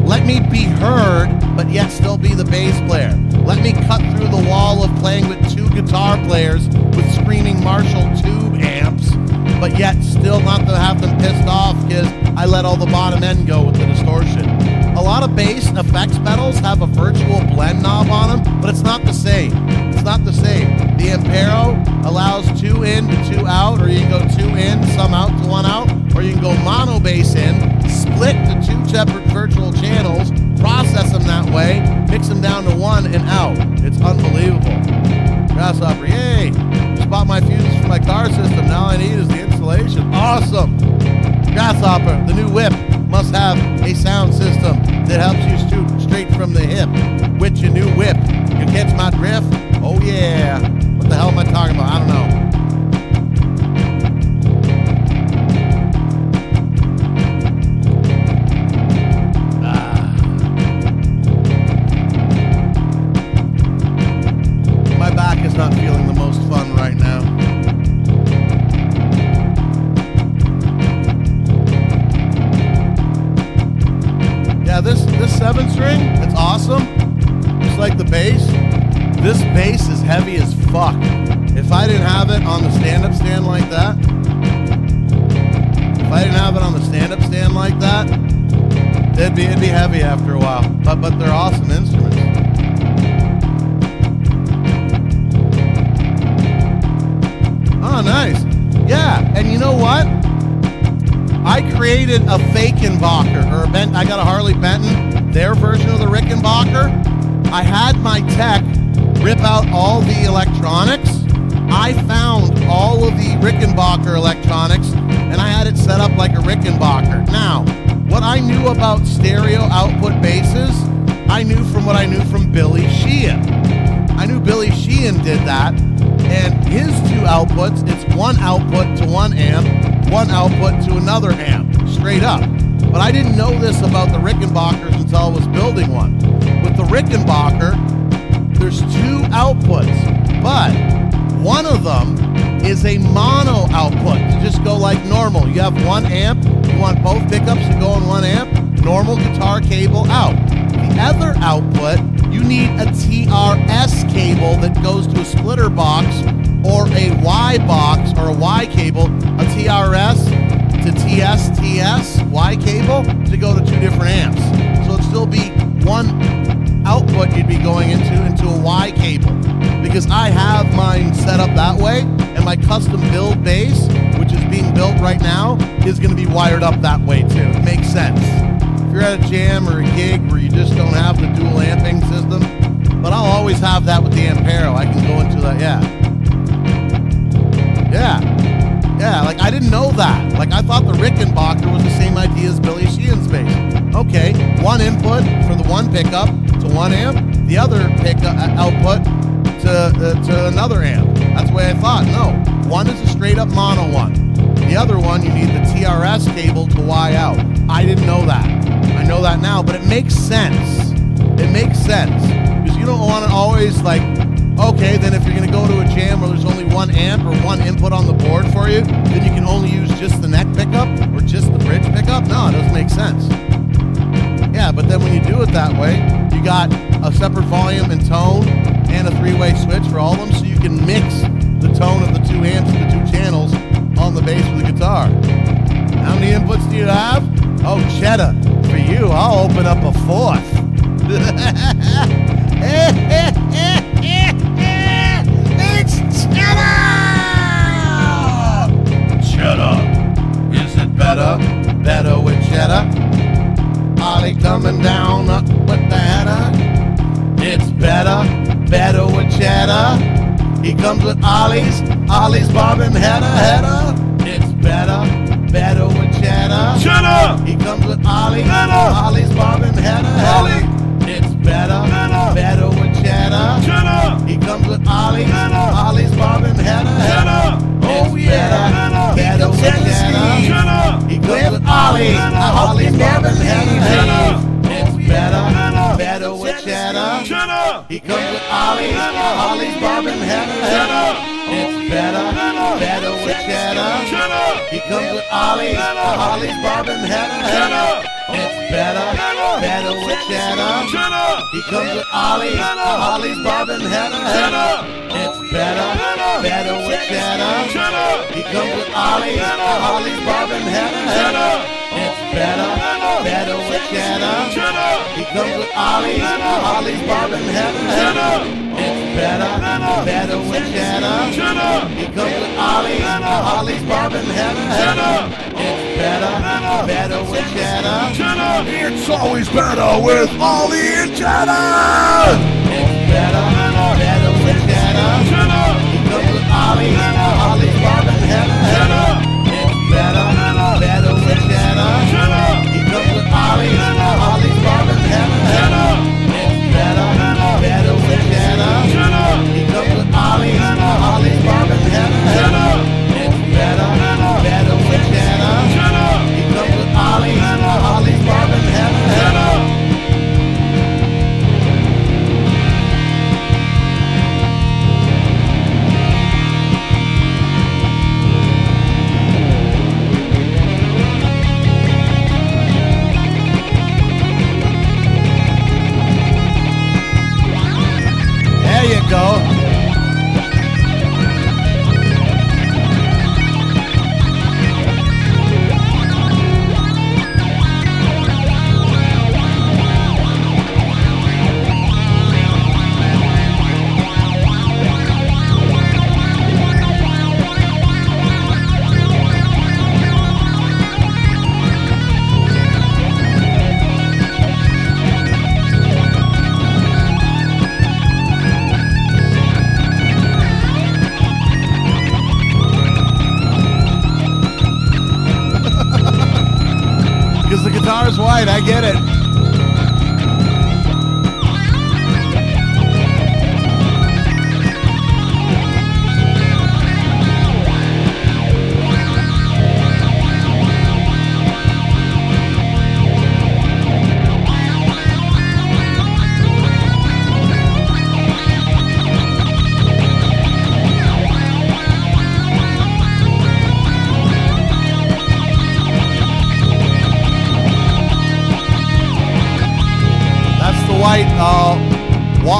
let me be heard, but yet still be the bass player. Let me cut through the wall of playing with two guitar players with screaming Marshall tube amps, but yet still not to have them pissed off because I let all the bottom end go with the distortion. A lot of bass effects pedals have a virtual blend knob on them, but it's not the same. It's not the same. The Ampero allows 2 in to 2 out, or you can go 2 in, some out to 1 out, or you can go mono bass in, split to 2 separate virtual channels, process them that way, mix them down to 1 and out. It's unbelievable. Grasshopper, yay! Just bought my fuses for my car system. Now all I need is the installation. Awesome! Grasshopper, the new whip. must have a sound system that helps you shoot straight from the hip with your new whip. You catch my drift? Oh yeah. What the hell am I talking about? I don't know. My back is not feeling the most fun right now. Yeah, this 7-string, it's awesome. Just like the bass. This bass is heavy as fuck. If I didn't have it on the stand-up stand like that, it'd be heavy after a while. But they're awesome instruments. Oh, nice. Yeah, and you know what? I created a Fakenbacher, or I got a Harley Benton, their version of the Rickenbacker. I had my tech rip out all the electronics. I found all of the Rickenbacker electronics, and I had it set up like a Rickenbacker. Now, what I knew about stereo output basses, I knew from what I knew from Billy Sheehan. I knew Billy Sheehan did that, and his two outputs, it's one output to one amp, one output to another amp, straight up. But I didn't know this about the Rickenbackers until I was building one. With the Rickenbacker, there's two outputs, but one of them is a mono output to just go like normal. You have one amp, you want both pickups to go in one amp, normal guitar cable out. The other output, you need a TRS cable that goes to a splitter box or a Y box or a Y cable, a TRS to TS Y cable to go to two different amps. So it'd still be one output you'd be going into a Y cable, because I have mine set up that way, and my custom build bass, which is being built right now, is going to be wired up that way too. It makes sense. If you're at a jam or a gig where you just don't have the dual amping system, but I'll always have that with the Ampero. I can go into that, yeah, like I didn't know that. Like I thought the Rickenbacker was the same idea as Billy Sheehan's bass. Okay, one input for the one pickup to one amp, the other pickup output to another amp. That's the way I thought. No, one is a straight up mono one. The other one, you need the TRS cable to Y out. I didn't know that. I know that now, but it makes sense. It makes sense, because you don't want to always like, okay, then if you're going to go to a jam where there's only one amp or one input on the board for you, then you can only use just the neck pickup or just the bridge pickup. No, it doesn't make sense. Yeah, but then when you do it that way, you got a separate volume and tone and a three-way switch for all of them, so you can mix the tone of the two amps and the two channels on the bass of the guitar. How many inputs do you have? Oh, cheddar. For you, I'll open up a fourth. It's cheddar! Cheddar. Is it better? Better with cheddar? Ollie coming down up with the header. It's better with cheddar. He comes with Ollie's bobbing header. It's better with cheddar. Cheddar! He comes with Ollie's bobbing header. It's better with cheddar. Cheddar! He comes with Ollie's bobbing header. Oh yeah, better with cheddar. Cheddar! He comes with Ollie's bobbing header. It's better with cheddar. Cheddar! He comes with Ollie's bobbing header. It's better with cheddar. Cheddar! He comes with Ollie's bobbing header. It's better with cheddar. Cheddar! He comes with Ollie's bobbing header. It's better with cheddar. Cheddar! He comes with Ollie's bobbing header. It's better with cheddar. Cheddar! He comes with Ollie's bobbing header. It's better with cheddar. Cheddar! He comes with Ollie's bobbing header. It's better with cheddar. Cheddar! It's always better with Ollie and cheddar! It's better with cheddar. Cheddar! He comes with Ollie's bobbing header. Cheddar! It's better with cheddar. Cheddar! He comes right, I get it. White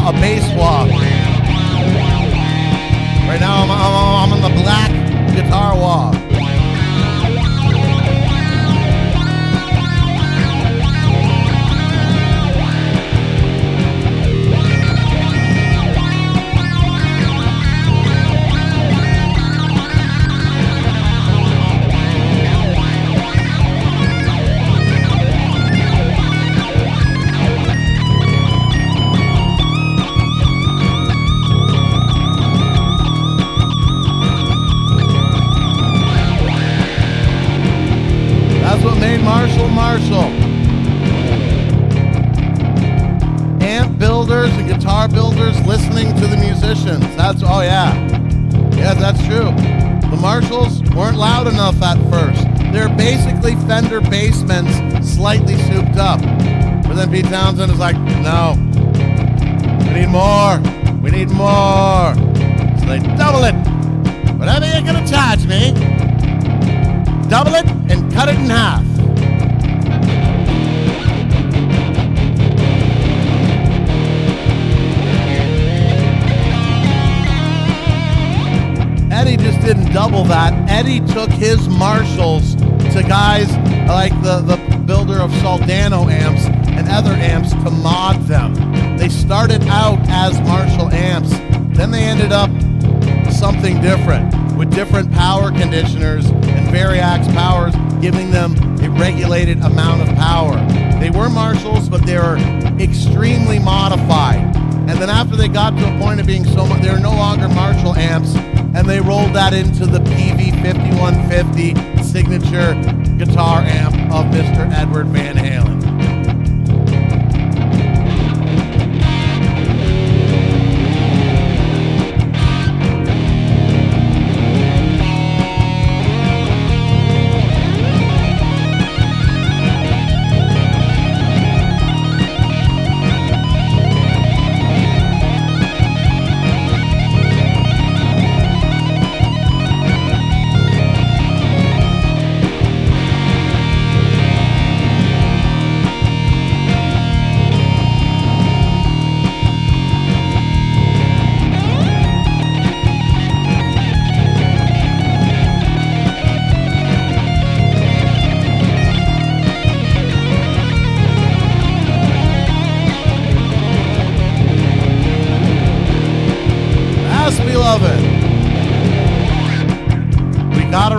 a bass wah. Right now I'm on the black guitar wah. Marshall. Amp builders and guitar builders listening to the musicians. Oh yeah, that's true. The Marshalls weren't loud enough at first. They're basically Fender Bassemans slightly souped up. But then Pete Townsend is like, no, we need more. So they double it. Whatever you're gonna charge me, double it and cut it in half. Eddie just didn't double that. Eddie took his Marshalls to guys like the builder of Soldano amps and other amps to mod them. They started out as Marshall amps. Then they ended up something different with different power conditioners and Variax powers, giving them a regulated amount of power. They were Marshalls, but they were extremely modified. And then after they got to a point of being so much, they were no longer Marshall amps, and they rolled that into the PV5150 signature guitar amp of Mr. Edward Van Halen.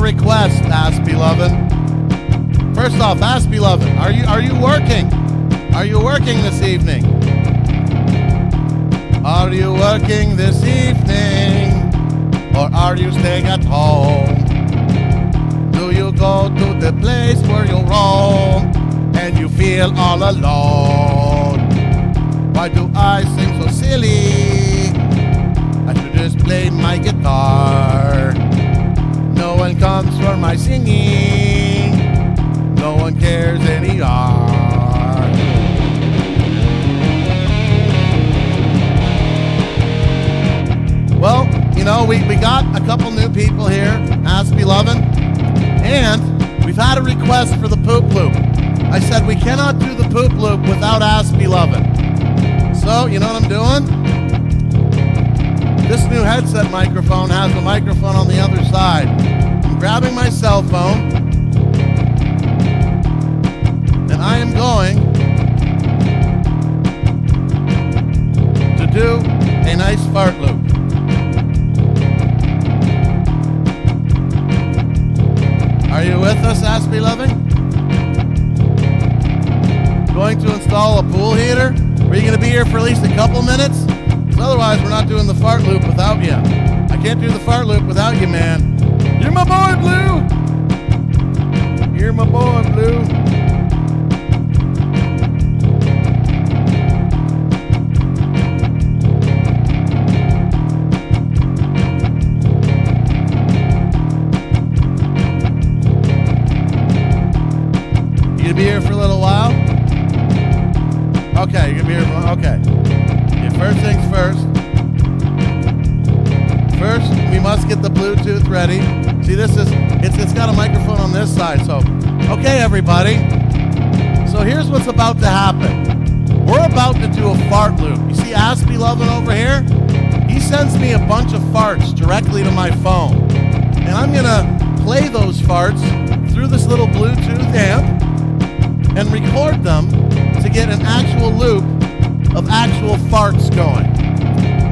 Request, Ask Beloved. First off, Ask Beloved, are you working? Are you working this evening? Are you working this evening? Or are you staying at home? Do you go to the place where you roam and you feel all alone? Why do I sing so silly? I should just play my guitar. No one comes for my singing. No one cares anymore. Well, you know, we got a couple new people here, Ask Beloved, and we've had a request for the poop loop. I said we cannot do the poop loop without Ask Beloved. So, you know what I'm doing? This new headset microphone has a microphone on the other side. I'm grabbing my cell phone, and I am going to do a nice fart loop. Are you with us, Ask Beloved? Going to install a pool heater? Are you going to be here for at least a couple minutes? Otherwise, we're not doing the fart loop without you. I can't do the fart loop without you, man. You're my boy, Blue. You're my boy, Blue. you can hear from. Okay. First things first. First, we must get the Bluetooth ready. See, it's got a microphone on this side. So, okay, everybody. So here's what's about to happen. We're about to do a fart loop. You see Aspie Lovin' over here? He sends me a bunch of farts directly to my phone. And I'm going to play those farts through this little Bluetooth amp and record them to get an actual loop of actual farts going.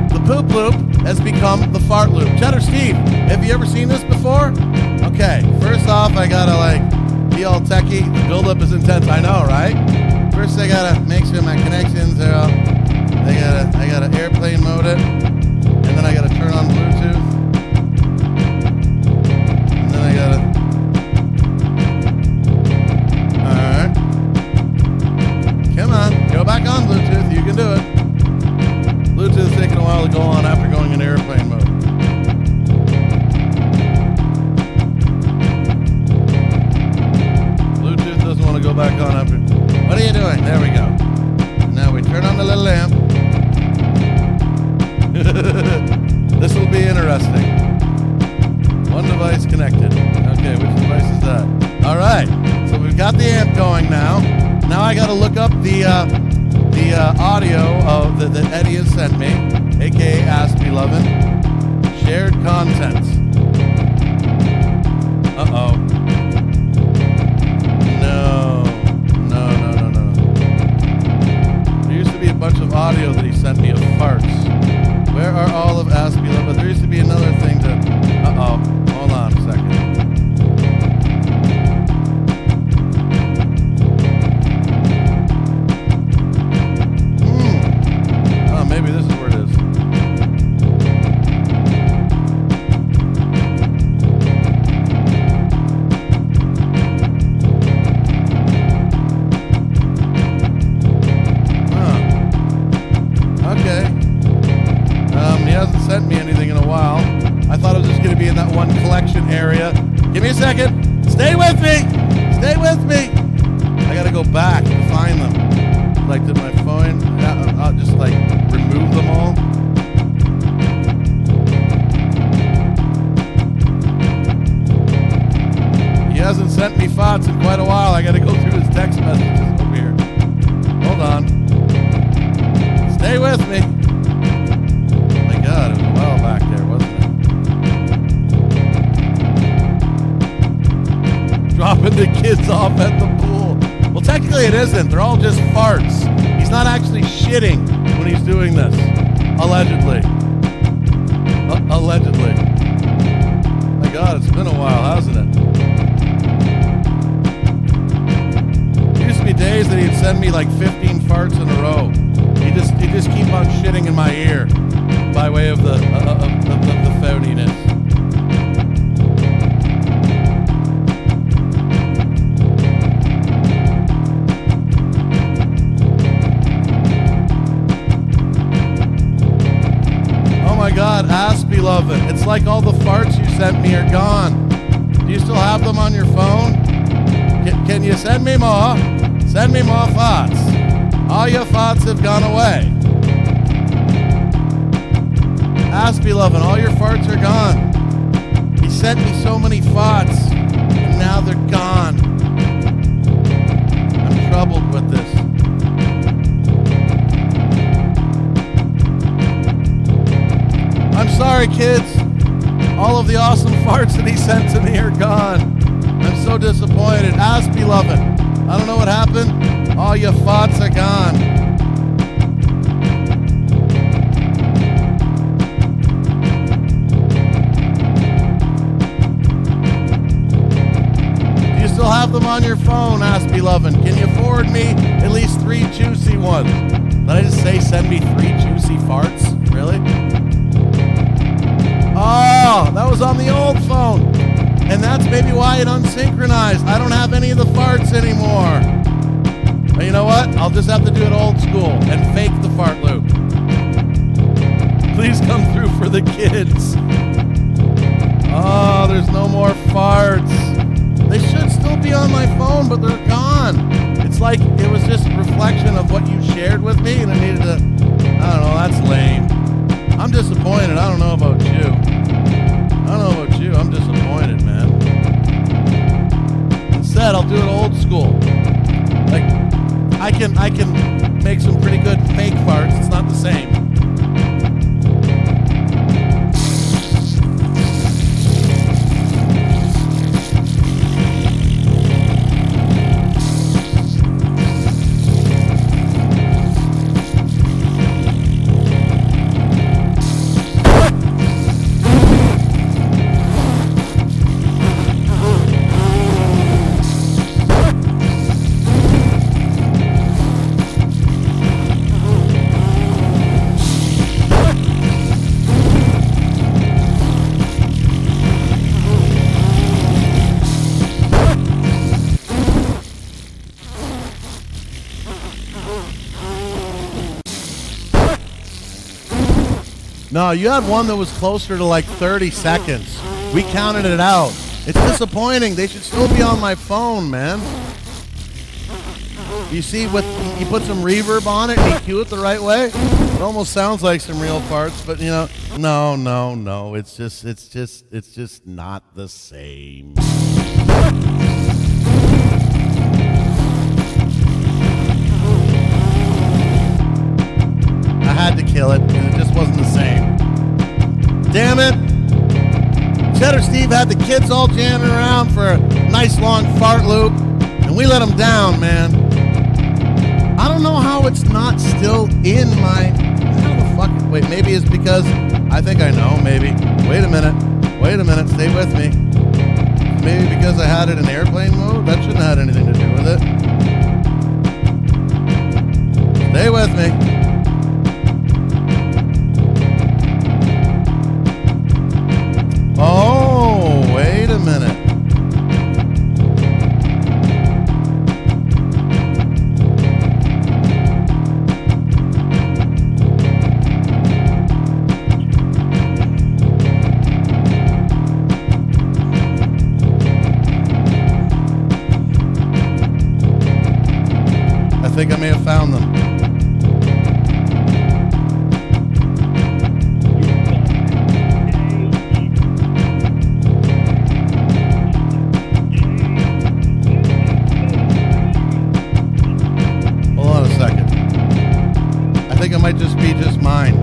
The poop loop has become the fart loop. Cheddar Steve, have you ever seen this before? Okay, first off, I gotta be all techie. The buildup is intense, I know, right? First, I gotta make sure my connections are all. I gotta airplane mode it, and then I gotta turn on Bluetooth, and then I gotta. All right, come on, go back on Bluetooth. You can do it. Bluetooth's taking a while to go on after going in airplane mode. Bluetooth doesn't want to go back on after. What are you doing? There we go. Now we turn on the little lamp. This will be interesting. One device connected. Okay, which device is that? All right. So we've got the amp going now. Now I got to look up the audio of that Eddie has sent me, aka Aspie Lovin'. Shared contents. Uh-oh. No. There used to be a bunch of audio that he sent me of farts. Where are all of Aspie Lovin'? There used to be another thing to... Uh-oh. Hold on a second. Maybe this is where it is. Okay. He hasn't sent me anything in a while. I thought it was just going to be in that one collection area. Give me a second. Stay with me. Stay with me. I got to go back to find them. Like, did my phone... I'll just, like, remove them all. He hasn't sent me thoughts in quite a while. I gotta go through his text messages over here. Hold on. Stay with me. My God, it was a while back there, wasn't it? Dropping the kids off at the pool. Well, technically it isn't. They're all just farts. He's not actually shitting when he's doing this. Allegedly. Allegedly. My God, it's been a while, hasn't it? There used to be days that he'd send me like 15 farts in a row. He'd just keep on shitting in my ear by way of the phoniness. God, Aspie Lovin'. It's like all the farts you sent me are gone. Do you still have them on your phone? Can you send me more? Send me more farts. All your farts have gone away. Aspie Lovin', all your farts are gone. He sent me so many farts, and now they're gone. I'm troubled with this. I'm sorry, kids. All of the awesome farts that he sent to me are gone. I'm so disappointed. Aspie Lovin', I don't know what happened. All your farts are gone. Do you still have them on your phone, Aspie Lovin'? Can you forward me at least 3 juicy ones? Did I just say send me 3 juicy farts? Really? Oh, that was on the old phone. And that's maybe why it unsynchronized. I don't have any of the farts anymore. But you know what? I'll just have to do it old school and fake the fart loop. Please come through for the kids. Oh, there's no more farts. They should still be on my phone, but they're gone. It's like it was just a reflection of what you shared with me. I can make some pretty good fake farts. It's not the same. No, you had one that was closer to like 30 seconds. We counted it out. It's disappointing. They should still be on my phone, man. You see, you put some reverb on it and you cue it the right way. It almost sounds like some real parts, but you know, no. It's just not the same. I had to kill it, and it just wasn't the same. Damn it! Cheddar Steve had the kids all jamming around for a nice long fart loop, and we let them down, man. I don't know how it's not still in my... How the fuck... Wait, maybe it's because... I think I know, maybe. Wait a minute, stay with me. Maybe because I had it in airplane mode? That shouldn't have had anything to do with it. Stay with me. Oh, wait a minute. I think I may have found them. It might just be just mine.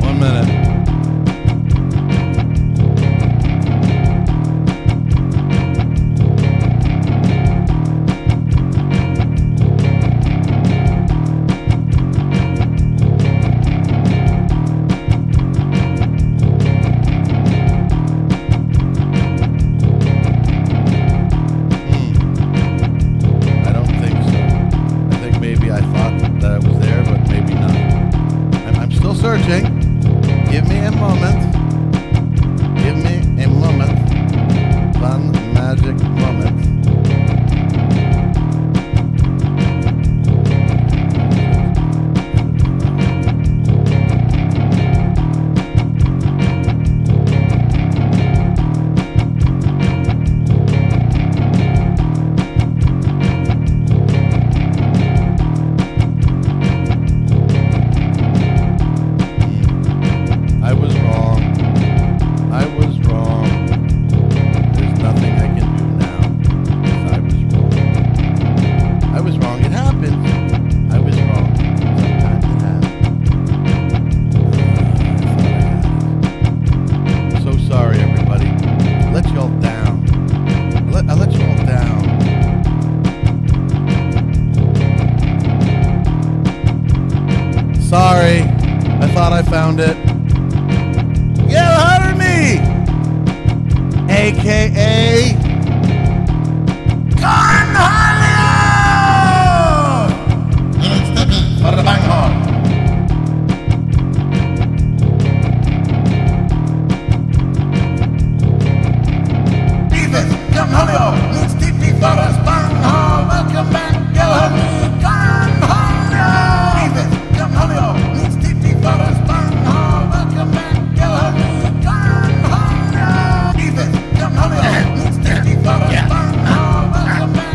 1 minute. Give me a moment. Give me a moment. One magic moment. Sorry, I thought I found it. Get out of me! AKA Cornholio! It's the beat for the banghorn. Beavis, Cornholio, needs TP for us banghorn. Welcome back, you heard me, Cornholio! Beavis, Cornholio, needs TP for us banghorn. Welcome back, you heard me, Cornholio! Beavis, Cornholio, needs TP for us banghorn. Welcome back.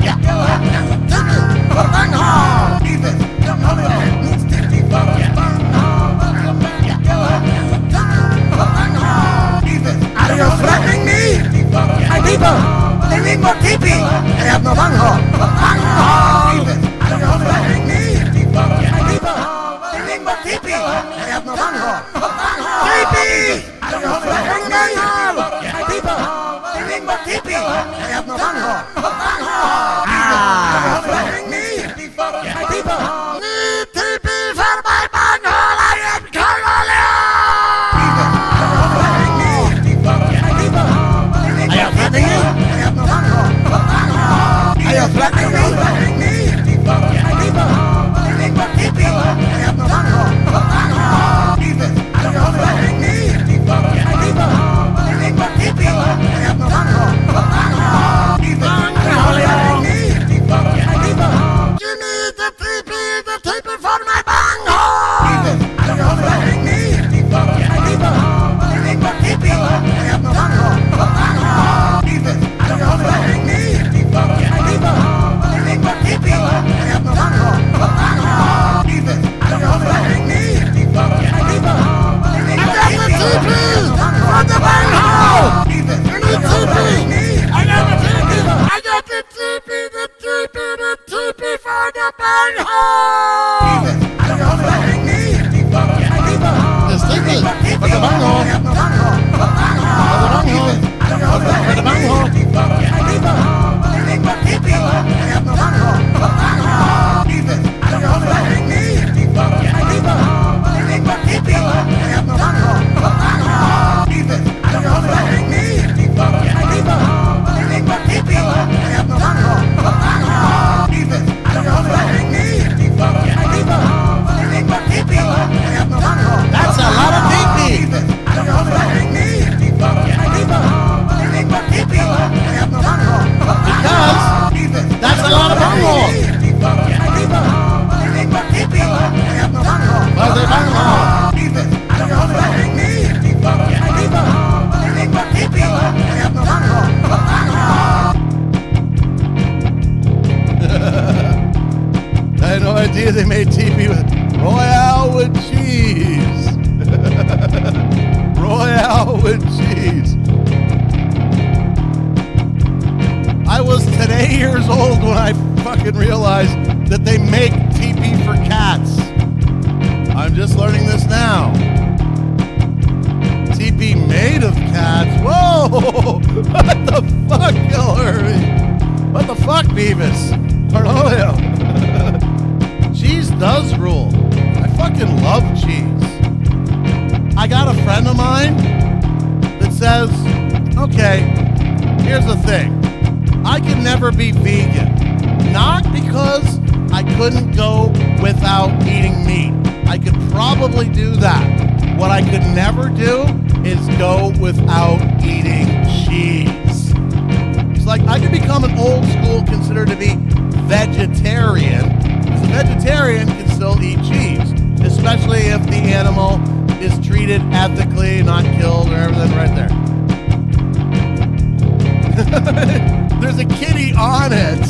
friend of mine that says, okay, here's the thing. I can never be vegan. Not because I couldn't go without eating meat. I could probably do that. What I could never do is go without eating cheese. He's like, I could become an old school considered to be vegetarian, because a vegetarian can still eat cheese, especially if the animal is treated ethically, not killed or everything right there. There's a kitty on it,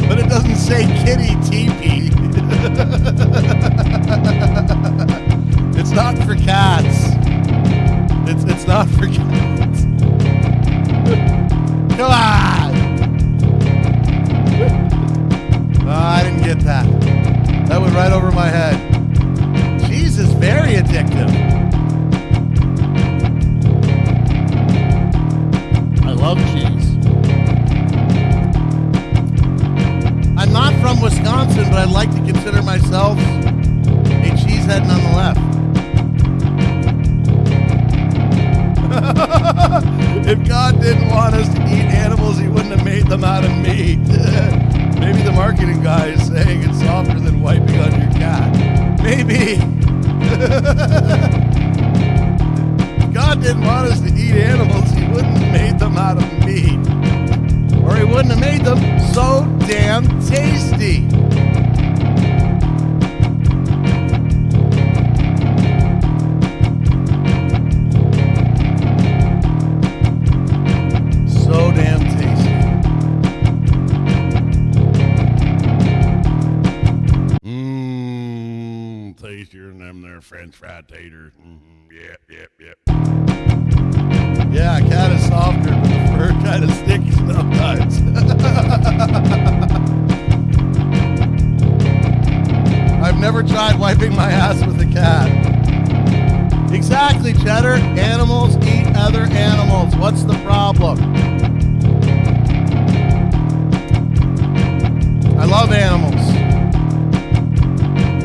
but it doesn't say kitty teepee. It's not for cats. It's not for cats. Come on! Oh, I didn't get that. That went right over my head. Cheese is very addictive. I love cheese. I'm not from Wisconsin, but I'd like to consider myself a cheesehead nonetheless. If God didn't want us to eat animals, he wouldn't have made them out of meat. Maybe the marketing guy is saying it's softer than wiping on your cat. Maybe. If God didn't want us to eat animals, he wouldn't have made them out of meat. Or he wouldn't have made them so damn tasty. So damn tasty. Tastier than them there French fry taters. Yep. Yeah, a cat is softer, but the fur kind of sticky sometimes. I've never tried wiping my ass with a cat. Exactly, Cheddar. Animals eat other animals. What's the problem? I love animals.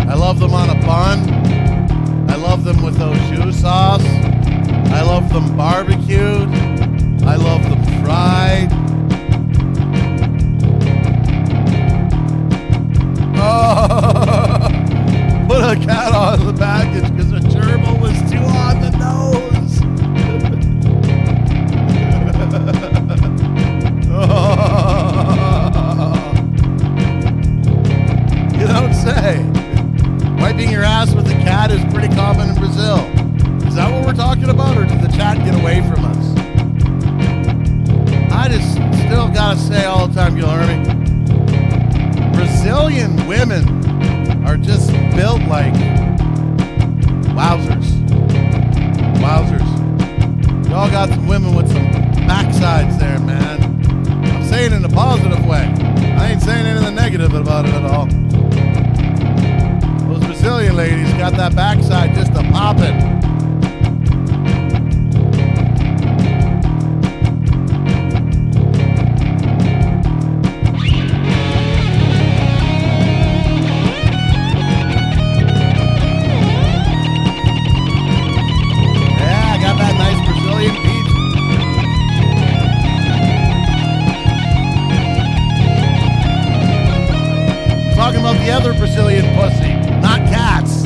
I love them on a bun. I love them with au jus sauce. I love them barbecued. I love them fried. Oh, put a cat on the package because the gerbil was too on the nose. Oh. You don't say. Wiping your ass with a cat is pretty common in Brazil. Is that what we're talking about, or did the chat get away from us? I just still gotta say all the time, you'll hear me. Brazilian women are just built like wowzers. Y'all got some women with some backsides there, man. I'm saying it in a positive way. I ain't saying anything negative about it at all. Those Brazilian ladies got that backside just a poppin'. The other Brazilian pussy, not cats.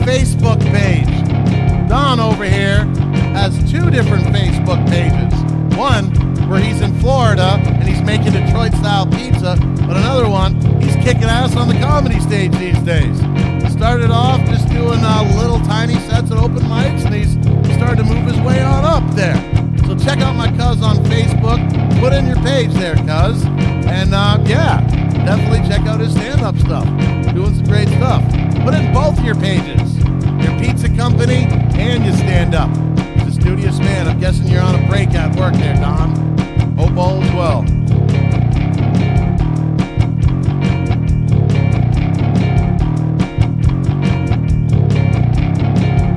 Facebook page. Don over here has 2 different Facebook pages. One where he's in Florida and he's making Detroit-style pizza, but another one, he's kicking ass on the comedy stage these days. Started off just doing little tiny sets at open mics, and he's started to move his way on up there. So check out my cuz on Facebook. Put in your page there, cuz. And yeah, definitely check out his stand-up stuff. Doing some great stuff. Put in both your pages. Your pizza company and your stand-up. He's a studious man. I'm guessing you're on a break at work there, Don. Hope all is well.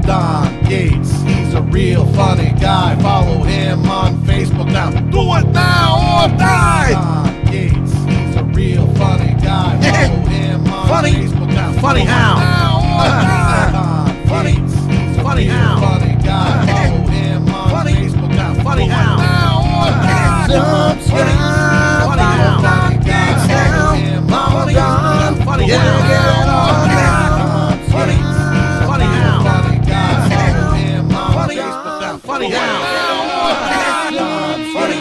Don Gates, he's a real funny guy. Follow him on Facebook now. Do it now or die! Don Gates, he's a real funny guy. Follow him on Facebook now. Funny how? Funny. He's a Funny real how? funny guy. Follow him on Funny. Facebook now. Funny Do it how? now or die! Funny how? Funny guy. Follow him on Funny how? Facebook now. Funny Do it how? now or die! Funny. Funny how? Funny guy. Follow him on Funny. Facebook now. Funny Do it how? now or die! Funny.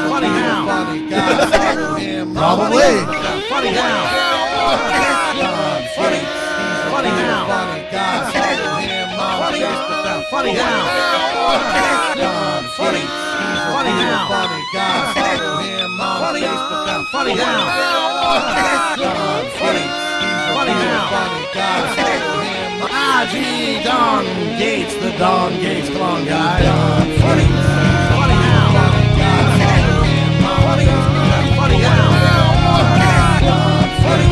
Funny how? Funny guy. Follow him on Probably. Facebook now. Funny how? Funny. Funny how? Funny guy. Follow him on Facebook now. Funny how? Funny. Funny how? Funny guy. Follow him on Funny. Facebook now. Funny how? Funny. Funny how? Funny guy. Follow him on IG Don Gates, the Don Gates. Come on, guy. Funny. Funny how? Funny guy. Follow him on Funny. Funny how? Funny.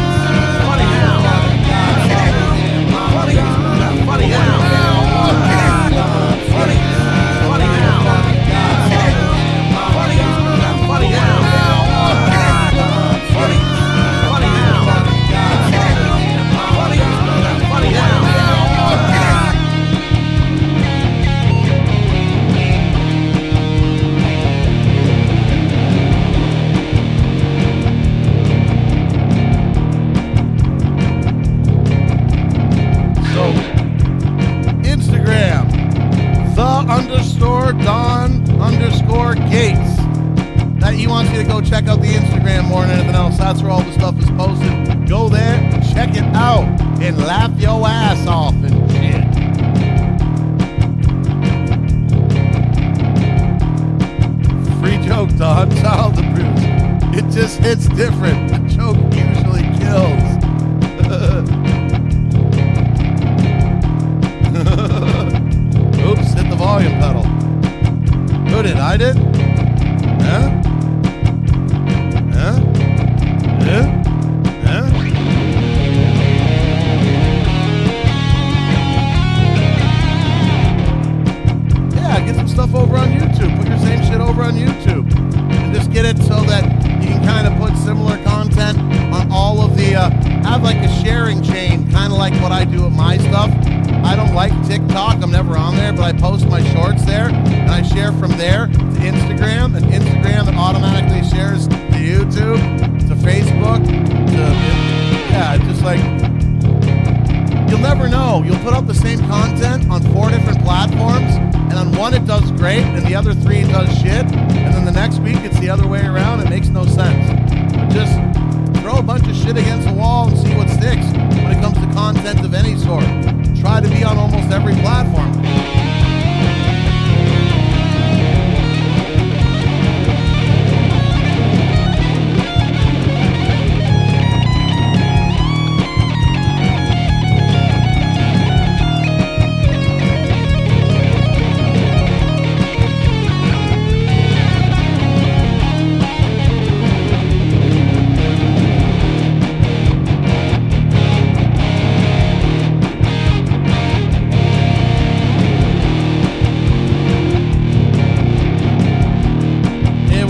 Funny how? Funny guy. Follow him on Funny. Funny how? Funny. Funny how? Funny guy. Follow him on Funny. Funny how? Funny. Funny how? Funny guy. Follow him on Funny. Funny how? So, Instagram, _Don_Gates. That he wants you to go check out the Instagram more than anything else. That's where all the stuff is posted. Go there, check it out, and laugh your ass off and shit. Free joke, Don. Child abuse. It just hits different. The joke usually kills. Oops, hit the volume pedal. Who did? I did? Huh? Huh? Huh? Huh? Yeah, get some stuff over on YouTube. Put your same shit over on YouTube. And just get it so that you can kind of put similar content on all of the, have like a sharing chain, kind of like what I do with my stuff. I don't like TikTok. I'm never on there, but I post my shorts there, and I share from there to Instagram, and Instagram it automatically shares to YouTube, to Facebook, to, yeah, just like, you'll never know. You'll put out the same content on 4 different platforms, and on one it does great, and the other 3 it does shit, and then the next week it's the other way around. It makes no sense. But just throw a bunch of shit against the wall and see what sticks when it comes to content of any sort. Try to be on almost every platform.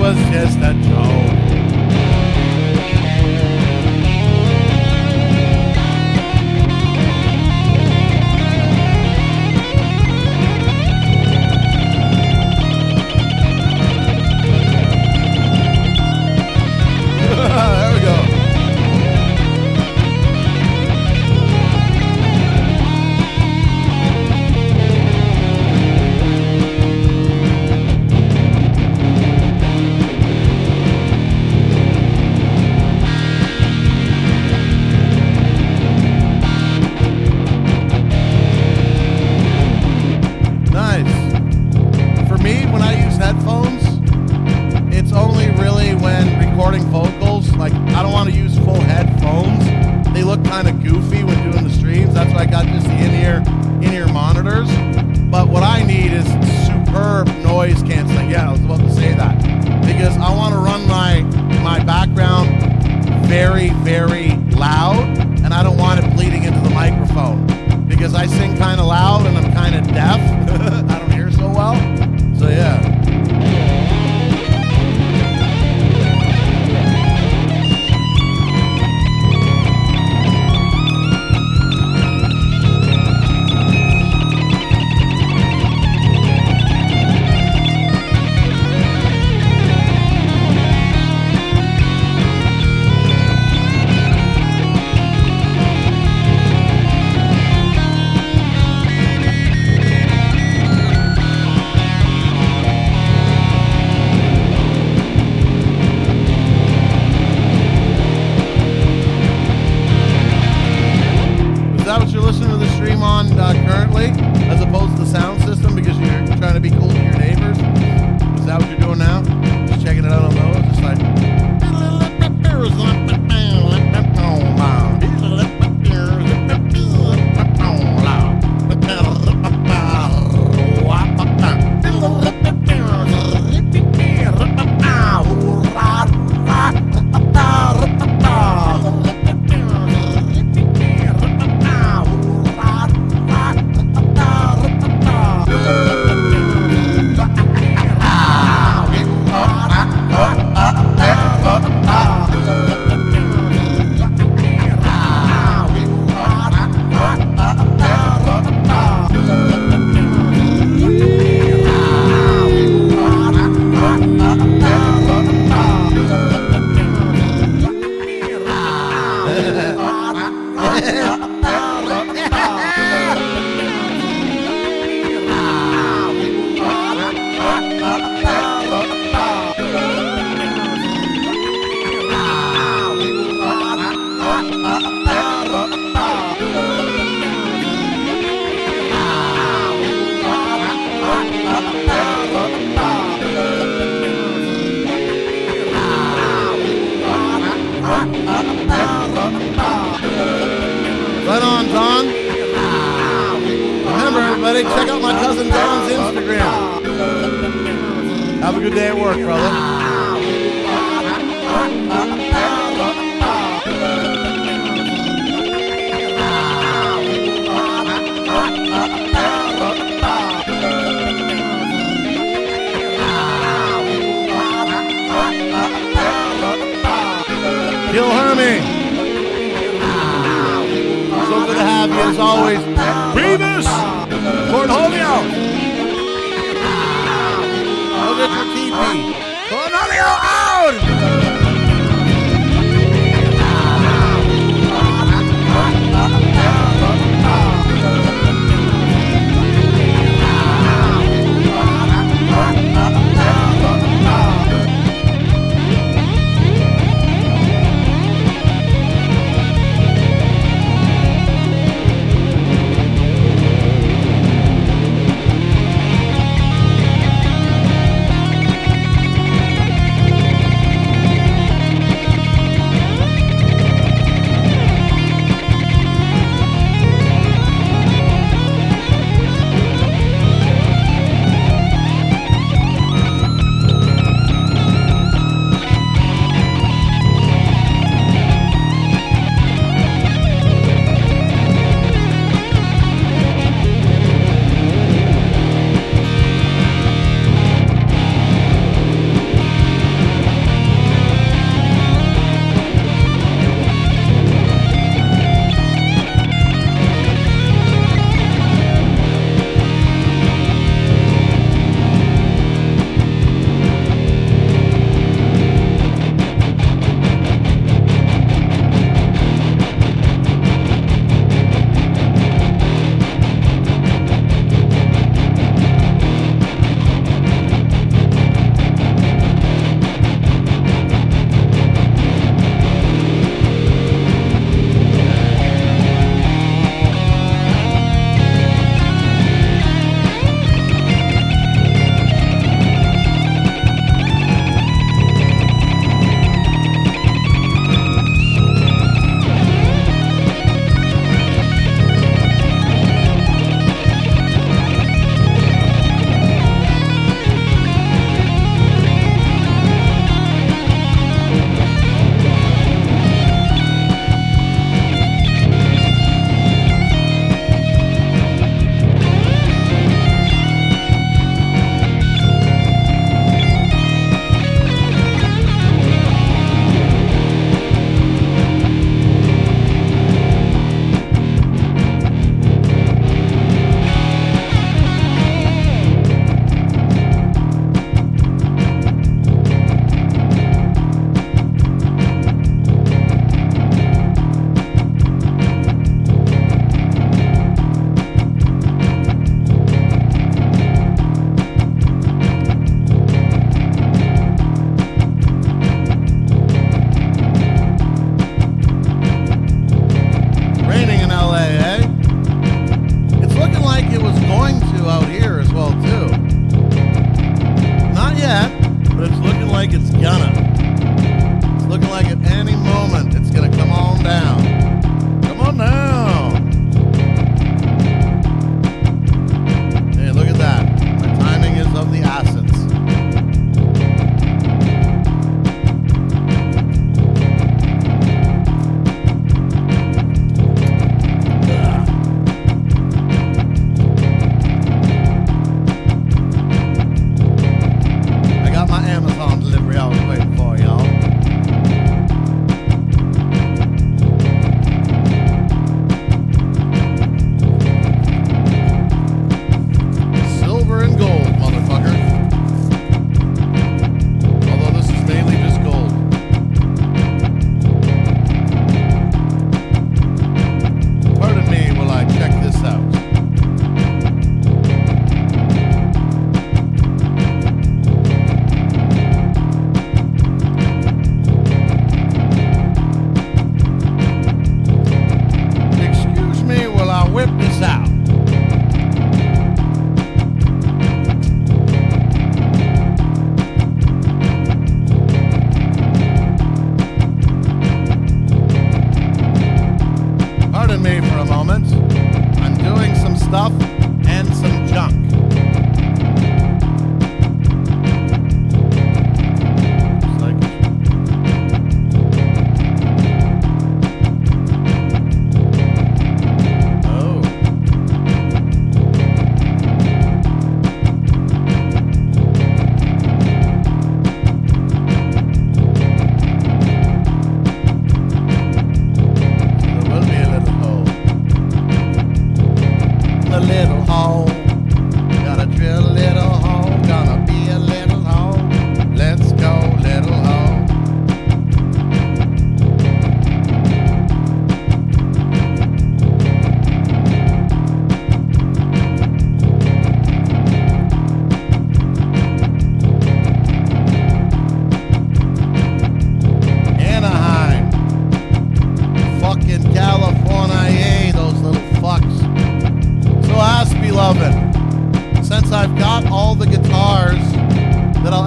Was just a joke. There we go. very, very loud, and I don't want it bleeding into the microphone because I sing kind of loud and I'm kind of deaf. I don't hear so well. So yeah. Is that what you're listening to the stream on currently, as opposed to the sound system because you're trying to be cool to your neighbors? Is that what you're doing now? Just checking it out on those? Just like... Right on, Don. Remember, everybody, check out my cousin Don's Instagram. Have a good day at work, brother. Gil Hermie. So good to have you as always. Beavis! Cornholio! Go get your teepee. Cornholio out!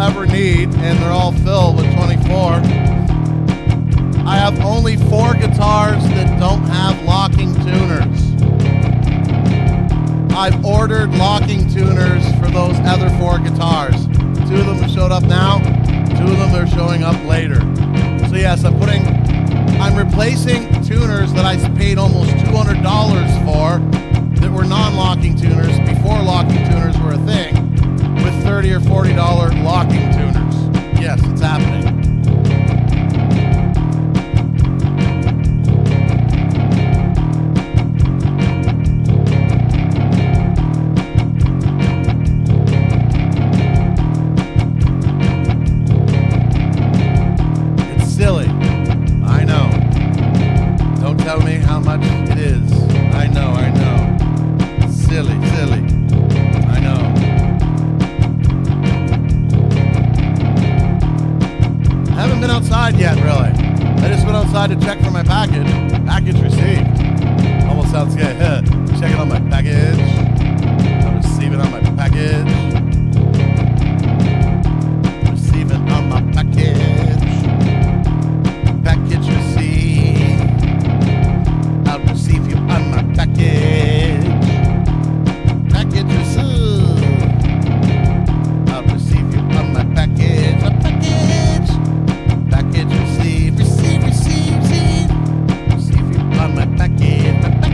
ever need, and they're all filled with 24. I have only 4 guitars that don't have locking tuners. I've ordered locking tuners for those other 4 guitars. 2 of them have showed up now, 2 of them are showing up later. So yes, I'm replacing tuners that I paid almost $200 for that were non-locking tuners before locking tuners were a thing with $30 or $40 locking tuners. Yes, it's happening. Silly. I know. Don't tell me how much it is. I know. Silly. I know. I haven't been outside yet, really. I just went outside to check for my package. Package received. Almost sounds good. Checking on my package. I'm receiving on my package. Receiving on my package. Package receipt. I'll receive you on my package. Package receipt. I'll receive you on my package. A package. Package receive. Receive. Receive you on my package. My package.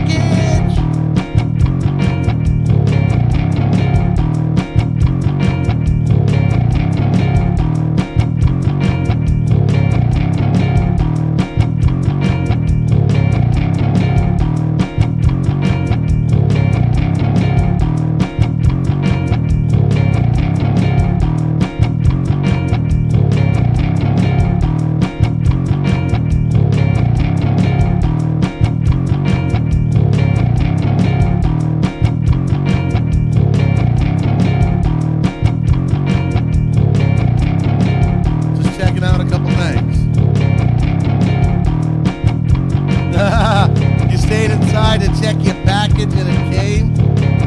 You stayed inside to check your package and it came?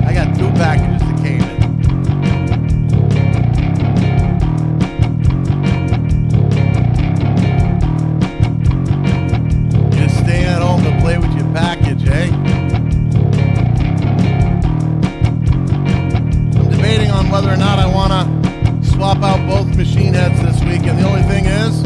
I got 2 packages that came in. You're just staying at home to play with your package, eh? I'm debating on whether or not I want to swap out both machine heads this week, and the only thing is,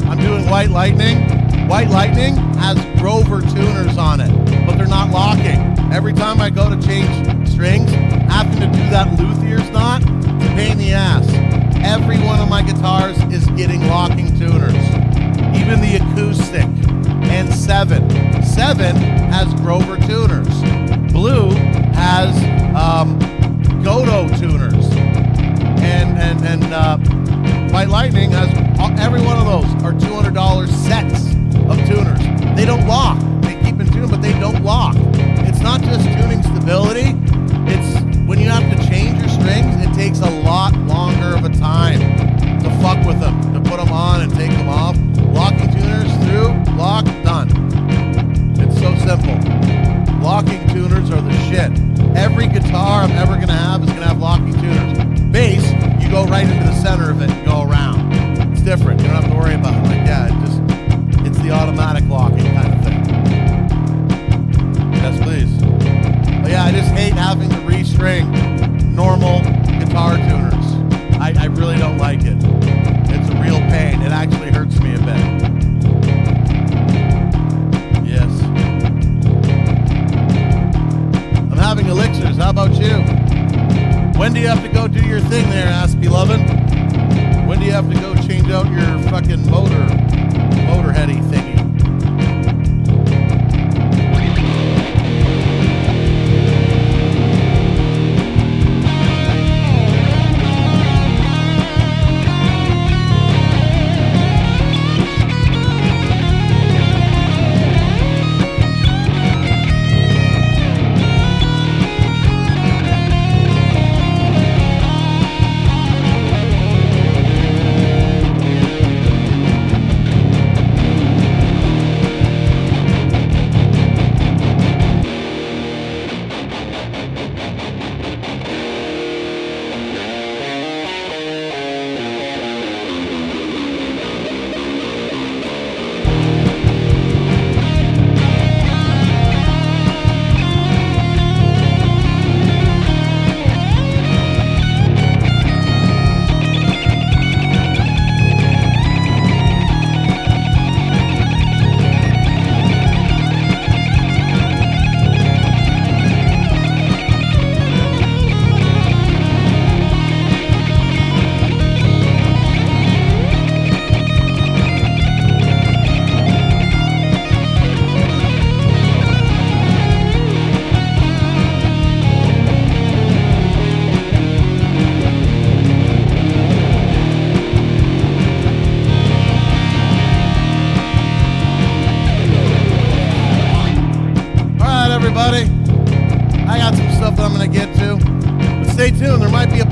I'm doing White Lightning. White Lightning has Grover tuners on it, but they're not locking. Every time I go to change strings, having to do that luthier's knot, it's a pain in the ass. Every one of my guitars is getting locking tuners. Even the acoustic and 7. 7 has Grover tuners. Blue has Godo tuners. And White Lightning has every one of those are $200 sets of tuners. They don't lock. They keep in tune, but they don't lock. It's not just tuning stability. It's when you have to change your strings, it takes a lot longer of a time to fuck with them, to put them on and take them off. Locking tuners through, lock, done. It's so simple. Locking tuners are the shit. Every guitar I'm ever going to have is going to have locking tuners. Bass, you go right into the center of it and go around. It's different. You don't have to worry about it. Like, yeah, it's the automatic locking kind of thing. Yes, please. But yeah, I just hate having to restring normal guitar tuners. I really don't like it. It's a real pain. It actually hurts me a bit. Yes. I'm having elixirs. How about you? When do you have to go do your thing there, ass beloved? When do you have to go change out your fucking motor heady thingy?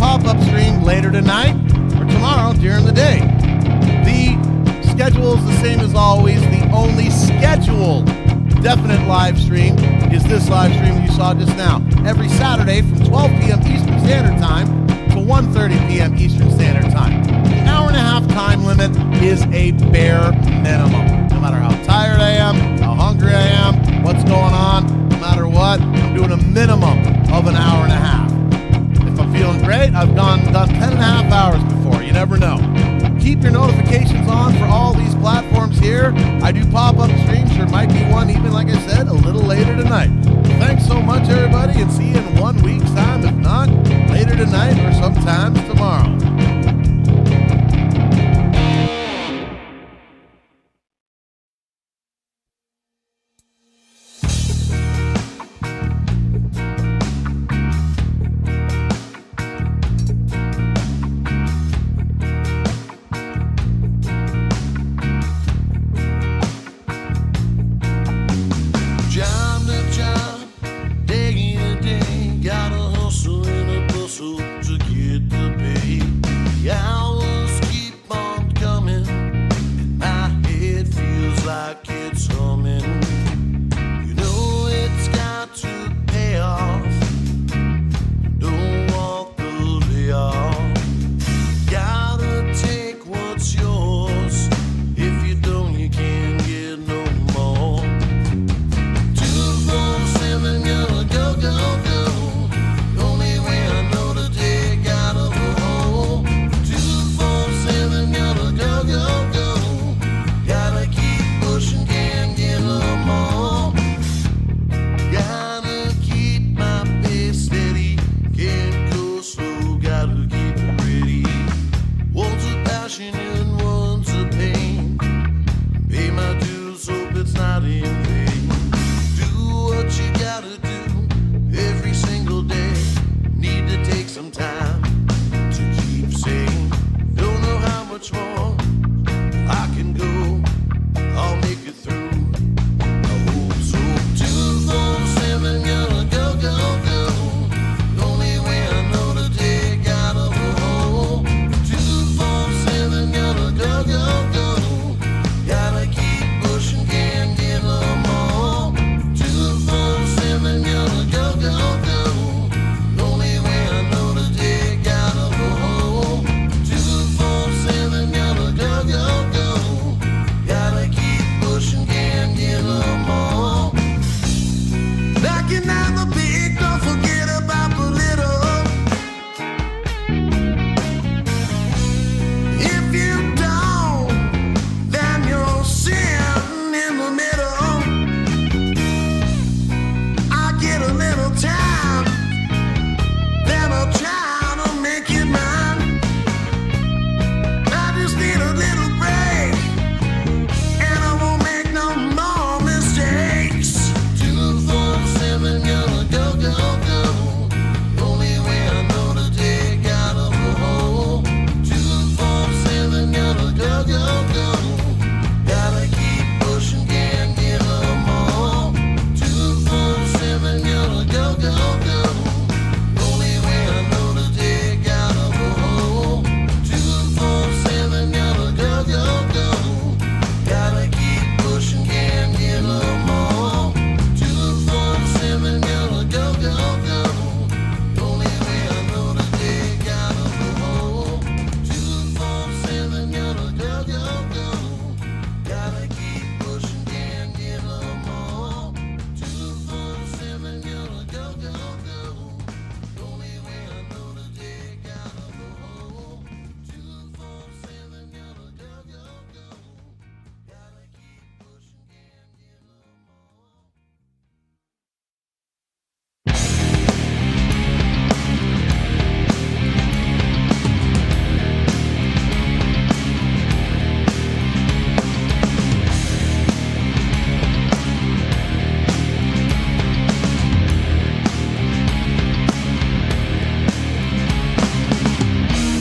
pop-up stream later tonight or tomorrow during the day. The schedule is the same as always. The only scheduled definite live stream is this live stream you saw just now. Every Saturday from 12 p.m. Eastern Standard Time to 1:30 p.m. Eastern Standard Time. The hour-and-a-half time limit is a bare minimum. No matter how tired I am, how hungry I am, what's going on, no matter what, I'm doing a minimum of an hour and a half. If I'm feeling great, I've done 10.5 hours before. You never know. Keep your notifications on for all these platforms here. I do pop-up streams. There might be one, even like I said, a little later tonight. Thanks so much, everybody, and see you in 1 week's time. If not, later tonight or sometimes tomorrow.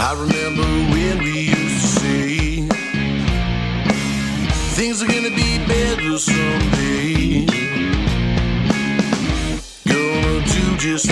I remember when we used to say things are gonna be better someday. Gonna do just